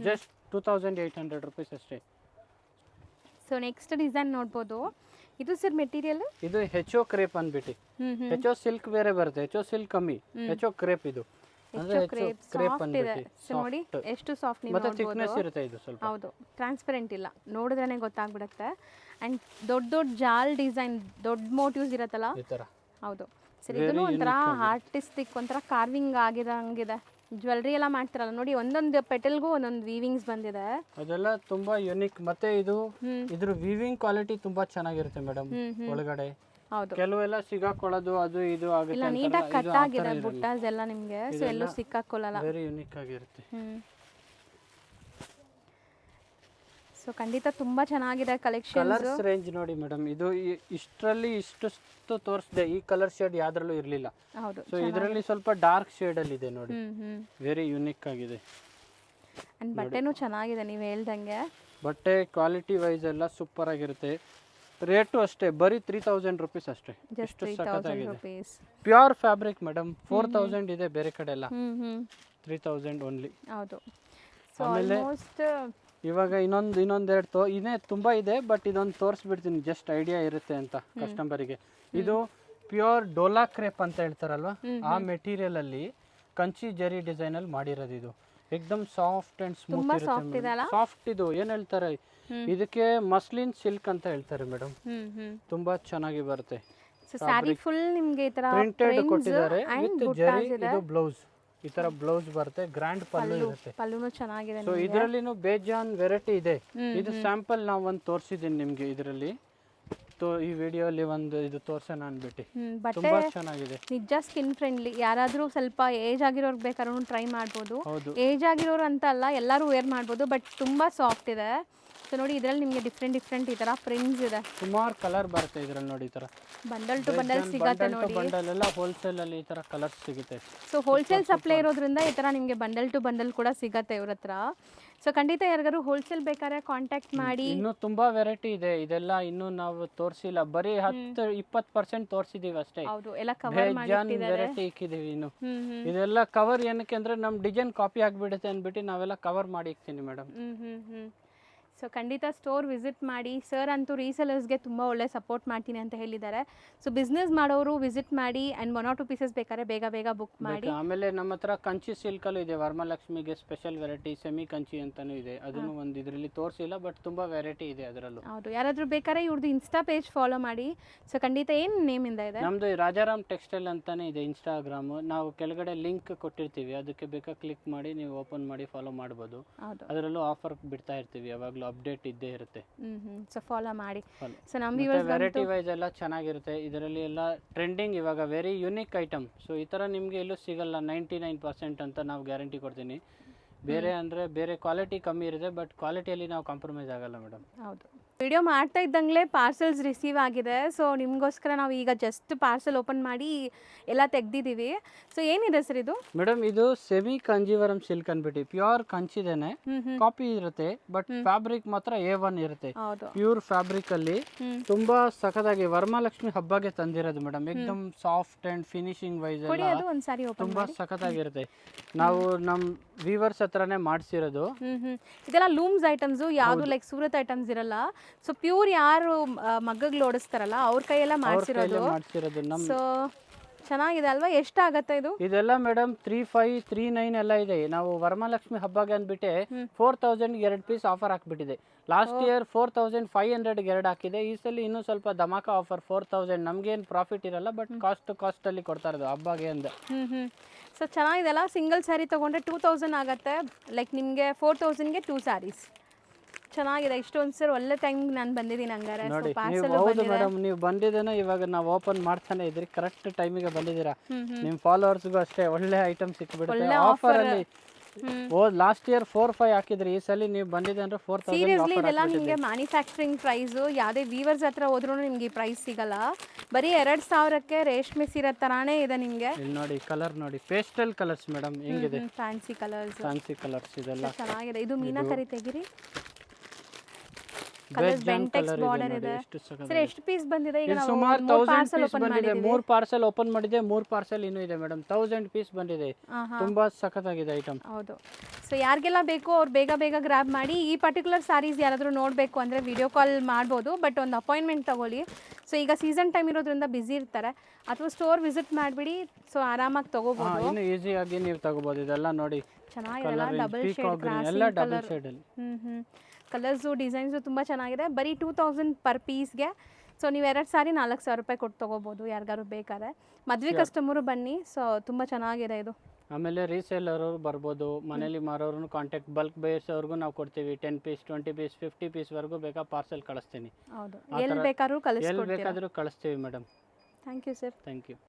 ಜಸ್ಟ್ 2800 ರುಪೀಸ್ ಅಷ್ಟೇ. ಸೊ ನೆಕ್ಸ್ಟ್ ಡಿಸೈನ್ ನೋಡ್ಬೋದು. ಇದು ಸರ್ ಮೆಟೀರಿಯಲ್? ಇದು ಹೆಚ್ಚೋ ಕ್ರೇಪ್ ಅಂದ್ಬಿಟ್ಟು, ಹೆಚ್ಚೋ ಸಿಲ್ಕ್ ಬೇರೆ ಬರುತ್ತೆ, ಹೆಚ್ಚೋ ಸಿಲ್ಕ್ ಕಮ್ಮಿ, ಹೆಚ್ಚೋ ಕ್ರೇಪ್. ಇದು ಅಂದ್ರೆ ಕ್ರೇಪ್ ಅಂದ್ಬಿಟ್ಟು ಸೊ ನೋಡಿ ಎಷ್ಟು ಸಾಫ್ಟ್ ನೀವು ಮತ್ತೆ ಥಿಕ್ನೆಸ್ ಇರುತ್ತೆ ಇದು ಸ್ವಲ್ಪ. ಹೌದು, ಟ್ರಾನ್ಸ್ಪರೆಂಟ್ ಇಲ್ಲ, ನೋಡಿದ್ರೇನೆ ಗೊತ್ತಾಗ್ಬಿಡುತ್ತೆ. ಅಂಡ್ ದೊಡ್ಡ ಜಾಲ್ ಡಿಸೈನ್, ದೊಡ್ಡ ಮೋಟಿವ್ಸ್ ಇರುತ್ತಲ್ಲ ಈ ತರ. ಹೌದು ಸರ್, ಇದನ್ನು ಒಂಥರ ಆರ್ಟಿಸ್ಟಿಕ್, ಒಂಥರ ಕಾರ್ವಿಂಗ್ ಆಗಿರಂಗಿದೆ. ಜ್ಯುವೆಲ್ರಿ ಎಲ್ಲ ಮಾಡ್ತಾರಲ್ಲ ನೋಡಿ, ಒಂದೊಂದು ಪೆಟಲ್ಗೂ ಒಂದೊಂದು ವೀವಿಂಗ್ಸ್ ಬಂದಿದೆ, ಅದೆಲ್ಲ ತುಂಬಾ ಯುನಿಕ್. ಮತ್ತೆ ಇದು ಇದ್ರ ವೀವಿಂಗ್ ಕ್ವಾಲಿಟಿ ತುಂಬಾ ಚೆನ್ನಾಗಿರುತ್ತೆ ಮೇಡಮ್ ಒಳಗಡೆ. ಹೌದು, ಕೆಲವೆಲ್ಲ ಸಿಗಾಕೊಳ್ಳೋದು ಅದು ಇದು ಆಗುತ್ತೆ. ಇಲ್ಲ ನೀಟಾಗಿ ಕಟ್ ಆಗಿದೆ ಬುಟ್ಟಾಸ್ ಎಲ್ಲ ನಿಮಗೆ, ಸೊ ಎಲ್ಲೂ ಸಿಕ್ಕಾಕೊಳ್ಳಲ್ಲ, ವೆರಿ ಯುನಿಕ್ ಆಗಿರುತ್ತೆ. ಸೊ ಖಂಡಿತ ತುಂಬಾ ಚೆನ್ನಾಗಿದೆ ಕಲೆಕ್ಷನ್. ಕಲರ್ಸ್ ರೇಂಜ್ ನೋಡಿ ಮೇಡಮ್, ಇದು ಇಷ್ಟರಲ್ಲಿ ಇಷ್ಟು ತೋರಿಸಿದೆ, ಈ ಕಲರ್ ಶೇಡ್ ಯಾವ್ದ್ರಲ್ಲೂ ಇರಲಿಲ್ಲ. ಹೌದು, ಸೊ ಇದರಲ್ಲಿ ಸ್ವಲ್ಪ ಡಾರ್ಕ್ ಶೇಡ್ ಅಲ್ಲಿ ಇದೆ ನೋಡಿ, ವೆರಿ ಯುನಿಕ್ ಆಗಿದೆ. ಅಂಡ್ ಬಟ್ಟೆನೂ ಚೆನ್ನಾಗಿದೆ ನೀವು ಹೇಳ್ದಂಗೆ, ಬಟ್ಟೆ ಕ್ವಾಲಿಟಿ ವೈಸ್ ಎಲ್ಲ ಸೂಪರ್ ಆಗಿರುತ್ತೆ. ರೇಟು ಅಷ್ಟೇ, ಬರೀ 3000 ರುಪೀಸ್ ಅಷ್ಟೇ. ಎಷ್ಟು ಸಖತ್ತಾಗಿದೆ, ಪ್ಯೂರ್ ಫ್ಯಾಬ್ರಿಕ್ ಮೇಡಮ್. 4000 ಇದೆ ಬೇರೆ ಕಡೆ ಎಲ್ಲ, 3000 ಓನ್ಲಿ. ಹೌದು. ಆಮೇಲೆ ಇವಾಗ ಇನ್ನೊಂದೆರಡು ಇನ್ನೇ ತುಂಬಾ ಇದೆ, ಬಟ್ ಇದೊಂದು ತೋರಿಸ್ಬಿಡ್ತೀನಿ, ಜಸ್ಟ್ ಐಡಿಯಾ ಇರುತ್ತೆ ಅಂತ ಕಸ್ಟಮರಿಗೆ. ಇದು ಪ್ಯೂರ್ ಡೋಲಾ ಕ್ರೇಪ್ ಅಂತ ಹೇಳ್ತಾರಲ್ವಾ, ಆ ಮೆಟೀರಿಯಲ್ ಅಲ್ಲಿ ಕಂಚಿ ಜರಿ ಡಿಸೈನ್ ಅಲ್ಲಿ ಮಾಡಿರೋದು. ಇದು ಏಕ್ದಮ್ ಸಾಫ್ಟ್ ಅಂಡ್ ಸ್ಮೂತ್ ಇರುತ್ತೆ, ಸಾಫ್ಟ್. ಇದು ಏನ್ ಹೇಳ್ತಾರೆ ಇದಕ್ಕೆ, ಮಸ್ಲಿನ್ ಸಿಲ್ಕ್ ಅಂತ ಹೇಳ್ತಾರೆ ಮೇಡಮ್. ತುಂಬಾ ಚೆನ್ನಾಗಿ ಬರುತ್ತೆ. ಸ್ಯಾರಿ ಫುಲ್ ನಿಮಗೆ ಈ ತರ ಪ್ರಿಂಟೆಡ್ ಕೊಟ್ಟಿದ್ದಾರೆ ವಿತ್ ಜರಿ. ಇದು ಬ್ಲೌಸ್ ಈ ತರ ಬ್ಲೌಸ್ ಬರುತ್ತೆ, ಗ್ರ್ಯಾಂಡ್ ಪಲ್ಲು ಇರುತ್ತೆ. ಪಲ್ಲುನು ಚೆನ್ನಾಗಿದೆ. ಸೊ ಇದರಲ್ಲಿನೂ ಬೇಜಾನ್ ವೆರೈಟಿ ಇದೆ. ಇದು ಸ್ಯಾಂಪಲ್ ನಾವು ಒಂದು ತೋರಿಸಿದ್ದೀನಿ ನಿಮ್ಗೆ ಇದರಲ್ಲಿ, ಈ ವಿಡಿಯೋಲಿ ಒಂದು ಇದು ತೋರ್ಸೋಣ ಅಂದ್ಬಿಟ್ಟು. ತುಂಬಾ ಚೆನ್ನಾಗಿದೆ, ನಿಜ ಸ್ಕಿನ್ ಫ್ರೆಂಡ್ಲಿ. ಯಾರಾದ್ರೂ ಸ್ವಲ್ಪ ಏಜ್ ಆಗಿರೋರ್ಗೆ ಬೇಕಾದ್ರೂ ಟ್ರೈ ಮಾಡ್ಬೋದು. ಏಜ್ ಆಗಿರೋರು ಅಂತ ಅಲ್ಲ, ಎಲ್ಲರೂ ವೇರ್ ಮಾಡ್ಬೋದು, ಬಟ್ ತುಂಬಾ ಸಾಫ್ಟ್ ಇದೆ. ಸೊ ನೋಡಿ ಇದರಲ್ಲಿ ನಿಮಗೆ ಡಿಫ್ರೆಂಟ್ ಈ ತರ ಪ್ರಿಂಟ್ಸ್ ಇದೆ, ಸುಮಾರು ಕಲರ್ ಬರುತ್ತೆ ಇದರಲ್ಲಿ ನೋಡಿ. ಈ ತರ ಬಂಡಲ್ ಟು ಬಂಡಲ್ ಸಿಗುತ್ತೆ ನೋಡಿ, ಬಂಡಲ್ ಎಲ್ಲ ಹೋಲ್ಸೇಲ್ ಅಲ್ಲಿ ಈ ತರ ಕಲರ್ಸ್ ಸಿಗುತ್ತೆ. ಸೊ ಹೋಲ್ಸೇಲ್ ಸಪ್ಲೈ ಇರೋದ್ರಿಂದ ಈ ತರ ನಿಮಗೆ ಬಂಡಲ್ ಟು ಬಂಡಲ್ ಕೂಡ ಸಿಗುತ್ತೆ ಇವ್ರ ಹತ್ರ. ಸೊ ಖಂಡಿತ ಯಾರಿಗಾರು ಹೋಲ್ಸೇಲ್ ಬೇಕಾದ್ರೆ ಕಾಂಟ್ಯಾಕ್ಟ್ ಮಾಡಿ. ಇನ್ನೂ ತುಂಬಾ ವೆರೈಟಿ ಇದೆ, ಇದೆಲ್ಲ ಇನ್ನೂ ನಾವು ತೋರಿಸಿಲ್ಲ, ಬರೀ 10-20% ತೋರಿಸಿದೀವಿ ಅಷ್ಟೇ. ಹೌದು, ಎಲ್ಲ ಕವರ್ ಮಾಡಿಟ್ಟಿದ್ದಾರೆ, ವೆರೈಟಿ ಇಕ್ಕಿದೀವಿ ಇನ್ನು. ಇದೆಲ್ಲ ಕವರ್ ಏನಕ್ಕೆ ಅಂದ್ರೆ ನಮ್ ಡಿಸೈನ್ ಕಾಪಿ ಆಗ್ಬಿಡುತ್ತೆ ಅಂದ್ಬಿಟ್ಟು ನಾವೆಲ್ಲ ಕವರ್ ಮಾಡಿ ಇಕ್ತೀನಿ ಮೇಡಮ್. ಸೊ ಖಂಡಿತ ಸ್ಟೋರ್ ವಿಸಿಟ್ ಮಾಡಿ. ಸರ್ ಅಂತೂ ರೀಸೆಲರ್ಸ್ಗೆ ತುಂಬ ಒಳ್ಳೆ ಸಪೋರ್ಟ್ ಮಾಡ್ತೀನಿ ಅಂತ ಹೇಳಿದ್ದಾರೆ. ಸೊ ಬಿಸ್ನೆಸ್ ಮಾಡೋರು ವಿಸಿಟ್ ಮಾಡಿ, ಆ್ಯಂಡ್ 1 or 2 ಪೀಸಸ್ ಬೇಕಾದ್ರೆ ಬೇಗ ಬುಕ್ ಮಾಡಿ. ಆಮೇಲೆ ನಮ್ಮ ಹತ್ರ ಕಂಚಿ ಸಿಲ್ಕಲ್ಲೂ ಇದೆ, ವರಮಹಾಲಕ್ಷ್ಮಿಗೆ ಸ್ಪೆಷಲ್ ವೆರೈಟಿ ಸೆಮಿ ಕಂಚಿ ಅಂತಾನೂ ಇದೆ. ಅದನ್ನು ಒಂದು ಇದರಲ್ಲಿ ತೋರಿಸಿಲ್ಲ, ಬಟ್ ತುಂಬಾ ವೆರೈಟಿ ಇದೆ ಅದರಲ್ಲೂ. ಹೌದು, ಯಾರಾದರೂ ಬೇಕಾದ್ರೆ ಇವ್ರದ್ದು ಇನ್ಸ್ಟಾ ಪೇಜ್ ಫಾಲೋ ಮಾಡಿ. ಸೊ ಖಂಡಿತ ಏನು ನೇಮಿಂದ ಇದೆ? ನಮ್ಮದು ರಾಜಾರಾಮ್ ಟೆಕ್ಸ್ಟೈಲ್ ಅಂತಾನೆ ಇದೆ ಇನ್ಸ್ಟಾಗ್ರಾಮ್. ನಾವು ಕೆಳಗಡೆ ಲಿಂಕ್ ಕೊಟ್ಟಿರ್ತೀವಿ, ಅದಕ್ಕೆ ಬೇಕಾ ಕ್ಲಿಕ್ ಮಾಡಿ ನೀವು ಓಪನ್ ಮಾಡಿ ಫಾಲೋ ಮಾಡ್ಬೋದು. ಅದರಲ್ಲೂ ಆಫರ್ ಬಿಡ್ತಾ ಇರ್ತೀವಿ, ಯಾವಾಗಲೂ ಅಪ್ಡೇಟ್ ಇದ್ದೇ ಇರುತ್ತೆ. ಸೊ ಫಾಲೋ ಮಾಡಿ. ಸೊ ನಮ್ಮ ವ್ಯೂವರ್ಸ್ ವೆರೈಟಿ ವೈಸ್ ಎಲ್ಲ ಚೆನ್ನಾಗಿರುತ್ತೆ. ಇದರಲ್ಲಿ ಎಲ್ಲ ಟ್ರೆಂಡಿಂಗ್ ಇವಾಗ ವೆರಿ ಯುನಿಕ್ ಐಟಮ್. ಸೊ ಈ ಥರ ನಿಮಗೆ ಎಲ್ಲೂ ಸಿಗಲ್ಲ 99% ಅಂತ ನಾವು ಗ್ಯಾರಂಟಿ ಕೊಡ್ತೀನಿ. ಬೇರೆ ಅಂದರೆ ಬೇರೆ ಕ್ವಾಲಿಟಿ ಕಮ್ಮಿ ಇರುತ್ತೆ, ಬಟ್ ಕ್ವಾಲಿಟಿಯಲ್ಲಿ ನಾವು ಕಾಂಪ್ರಮೈಸ್ ಆಗಲ್ಲ ಮೇಡಮ್. ಹೌದು, ವಿಡಿಯೋ ಮಾಡ್ತಾ ಇದ್ದಂಗೆ ಪಾರ್ಸೆಲ್ಸ್ ರಿಸೀವ್ ಆಗಿದೆ. ಸೊ ನಿಮಗೋಸ್ಕರ ನಾವು ಈಗ ಜಸ್ಟ್ ಪಾರ್ಸೆಲ್ ಓಪನ್ ಮಾಡಿ ಎಲ್ಲ ತೆಗ್ದಿದ್ದೀವಿ. ಸೊ ಏನಿದೆ ಸರ್ ಇದು? ಮೇಡಮ್ ಇದು ಸೆಮಿ ಕಂಜೀವರಂ ಸಿಲ್ಕ್ ಅಂದ್ಬಿಟ್ಟು ಪ್ಯೂರ್ ಕಂಚಿದೇನೆ, ಕಾಪಿ ಇರುತ್ತೆ, ಬಟ್ ಫ್ಯಾಬ್ರಿಕ್ ಮಾತ್ರ A1 ಇರುತ್ತೆ. ಪ್ಯೂರ್ ಫ್ಯಾಬ್ರಿಕ್ ಅಲ್ಲಿ ತುಂಬಾ ಸಖತ್ತಾಗಿ ವರಮಹಾಲಕ್ಷ್ಮಿ ಹಬ್ಬಗೆ ತಂದಿರೋದು ಮೇಡಮ್. ಏಕ್ದಮ್ ಸಾಫ್ಟ್ ಅಂಡ್ ಫಿನಿಶಿಂಗ್ ವೈಸ್ ಎಲ್ಲ ತುಂಬಾ ಸಖತ್ತಾಗಿರುತ್ತೆ. ನಾವು ನಮ್ ವೀವರ್ಸ್ ಹತ್ರನೇ ಮಾಡಿಸಿರೋದು. ಇದೆಲ್ಲ ಲೂಮ್ಸ್ ಐಟಮ್ಸ್, ಯಾವುದು ಲೈಕ್ ಸೂರತ್ ಐಟಮ್ಸ್ ಇರಲ್ಲ. ಸೊ ಪ್ಯೂರ್ ಯಾರು ಮಗ್ಗಗಳು ಓಡಿಸ್ತಾರಲ್ಲ ಅವ್ರ ಕೈಯೆಲ್ಲ ಮಾಡಿಸಿರೋದು. ಸೊ ಚೆನ್ನಾಗಿದೆ ಅಲ್ವಾ? ಎಷ್ಟಾಗತ್ತೆ ಇದು? ಇದೆಲ್ಲ ಮೇಡಮ್ 3539 ಎಲ್ಲ ಇದೆ. ನಾವು ವರಮಹಾಲಕ್ಷ್ಮಿ ಹಬ್ಬಗೆ ಅಂದ್ಬಿಟ್ಟೆ 4000 2 ಪೀಸ್ ಆಫರ್ ಹಾಕ್ಬಿಟ್ಟಿದೆ. ಲಾಸ್ಟ್ ಇಯರ್ 4500 ಎರಡು ಹಾಕಿದೆ. ಈ ಸಲ ಇನ್ನೂ ಸ್ವಲ್ಪ ಧಮಾಕ ಆಫರ್ 4000. ನಮ್ಗೇನು ಪ್ರಾಫಿಟ್ ಇರಲ್ಲ, ಬಟ್ ಕಾಸ್ಟ್ ಅಲ್ಲಿ ಕೊಡ್ತಾ ಇರೋದು ಹಬ್ಬಗೆ ಅಂದೆ. ಸೊ ಚೆನ್ನಾಗಿದೆಲ್ಲ. ಸಿಂಗಲ್ ಸ್ಯಾರಿ ತೊಗೊಂಡ್ರೆ 2000 ಆಗುತ್ತೆ. ಲೈಕ್ ನಿಮಗೆ 4000ಗೆ 2 ಸ್ಯಾರೀಸ್. ಚೆನ್ನಾಗಿದೆ. ಇಷ್ಟೊಂದು ಸರ್ ಒಳ್ಳೆ ಟೈಮ್ ನಾನು ಬಂದಿದ್ದೀನಿ ಹಂಗಾರೆ. ನೋಡಿ ನೀವು ಹೌದು ಮೇಡಮ್, ನೀವು ಬಂದಿದ್ದೇನೋ ಇವಾಗ ನಾವು ಓಪನ್ ಮಾಡ್ತಾನೆ ಇದ್ರಿ, ಕರೆಕ್ಟ್ ಟೈಮಿಗೆ ಬಂದಿದ್ದೀರಾ. ನಿಮ್ಮ ಫಾಲೋವರ್ಸ್ಗೂ ಅಷ್ಟೇ ಒಳ್ಳೆ ಐಟಮ್ ಸಿಕ್ಬಿಡುತ್ತೆ ಆಫರ್ ಅಲ್ಲಿ. ಲಾಸ್ಟ್ ಇಯರ್ 4-5 ಹಾಕಿದ್ರಿ, ಈ ಸಲ ನೀವು ಬಂದಿದೆ ಅಂದ್ರೆ 4000. ಸೀರಿಯಸ್ಲಿ ಇದೆಲ್ಲ ನಿಮಗೆ ಮ್ಯಾನುಫ್ಯಾಕ್ಚರಿಂಗ್ ಪ್ರೈಸು. ಯಾವುದೇ ವೀವರ್ಸ್ ಹತ್ರ ಹೋದ್ರೂ ನಿಮ್ಗೆ ಈ ಪ್ರೈಸ್ ಸಿಗಲ್ಲ. ಬರೀ 2000ಕ್ಕೆ ರೇಷ್ಮೆ ಸೀರೆ ತರಾನೇ ಇದೆ ನಿಮಗೆ. ಇಲ್ಲಿ ನೋಡಿ ಕಲರ್ ನೋಡಿ, ಪೇಸ್ಟಲ್ ಕಲರ್ಸ್ ಮೇಡಮ್, ಹೆಂಗಿದೆ ಫ್ಯಾನ್ಸಿ ಕಲರ್ಸ್ ಇದೆಲ್ಲ ಚೆನ್ನಾಗಿದೆ. ಇದು ಮೀನಾಕರಿ ತೆಗಿರಿ ಕಲರ್ ಬೆಂಟೆಕ್ಸ್ ಬಾರ್ಡರ್ ಇದೆ. ಸರ್ ಎಷ್ಟು ಪೀಸ್ ಬಂದಿದೆ ಈಗ? ನಾವು ಸುಮಾರು 1000 ಪೀಸ್ ಬಂದಿದೆ. 3 ಪಾರ್ಸಲ್ ಓಪನ್ ಮಾಡಿದೆ, 3 ಪಾರ್ಸಲ್ ಇನ್ನೂ ಇದೆ ಮೇಡಮ್. 1000 ಪೀಸ್ ಬಂದಿದೆ. ತುಂಬಾ ಸಖತ್ತಾಗಿದೆ ಐಟಮ್. ಹೌದು. ಸೊ ಯಾರಿಗೆಲ್ಲ ಬೇಕು ಅವ್ರು ಬೇಗ ಗ್ರ್ಯಾಬ್ ಮಾಡಿ. ಈ ಪರ್ಟಿಕ್ಯುಲರ್ ಸ್ಯಾರೀಸ್ ಯಾರಾದರೂ ನೋಡಬೇಕು ಅಂದರೆ ವಿಡಿಯೋ ಕಾಲ್ ಮಾಡ್ಬೋದು, ಬಟ್ ಒಂದು ಅಪಾಯಿಂಟ್ಮೆಂಟ್ ತಗೊಳ್ಳಿ. ಸೊ ಈಗ ಸೀಸನ್ ಟೈಮ್ ಇರೋದ್ರಿಂದ ಬ್ಯುಸಿ ಇರ್ತಾರೆ, ಅಥವಾ ಸ್ಟೋರ್ ವಿಸಿಟ್ ಮಾಡಿಬಿಡಿ. ಸೊ ಆರಾಮಾಗಿ ತಗೋಬಹುದು, ಇನ್ನು ಈಸಿಯಾಗಿ ನೀವು ತಗೋಬಹುದು. ಇದೆಲ್ಲ ನೋಡಿ ಚೆನ್ನಾಗಿದೆಲ್ಲ ಡಬಲ್ ಶೇಡ್, ಎಲ್ಲ ಡಬಲ್ ಶೇಡ್ ಅಲ್ಲಿ. ಕಲರ್ಸು ಡಿಸೈನ್ಸು ತುಂಬ ಚೆನ್ನಾಗಿದೆ. ಬರೀ 2000 ಪರ್ ಪೀಸ್ಗೆ. ಸೊ ನೀವು 2 ಸಾರಿ 4000 ರೂಪಾಯಿ ಕೊಟ್ಟು ತೊಗೋಬೋದು ಯಾರಿಗಾರು ಬೇಕಾದ್ರೆ. ಮದುವೆ ಕಸ್ಟಮರು ಬನ್ನಿ. ಸೊ ತುಂಬ ಚೆನ್ನಾಗಿದೆ ಇದು. ಆಮೇಲೆ ರೀಸೇಲರ್ ಅವರು ಬರ್ಬೋದು, ಮನೇಲಿ ಮಾರೋರು ಕಾಂಟ್ಯಾಕ್ಟ್ ಬಲ್ಕ್ ಬೈಯರ್ಸ್ ಅವ್ರಿಗೂ ನಾವು ಕೊಡ್ತೀವಿ. 10 ಪೀಸ್ 20 ಪೀಸ್ 50 ಪೀಸ್ವರೆಗೂ ಬೇಕಾ ಪಾರ್ಸೆಲ್ ಕಳಿಸ್ತೀನಿ. ಹೌದು, ಎಲ್ಲಿ ಬೇಕಾದ್ರೂ ಎಲ್ಲಿ ಬೇಕಾದರೂ ಕಳಿಸ್ತೀವಿ madam. Thank you sir. Thank you.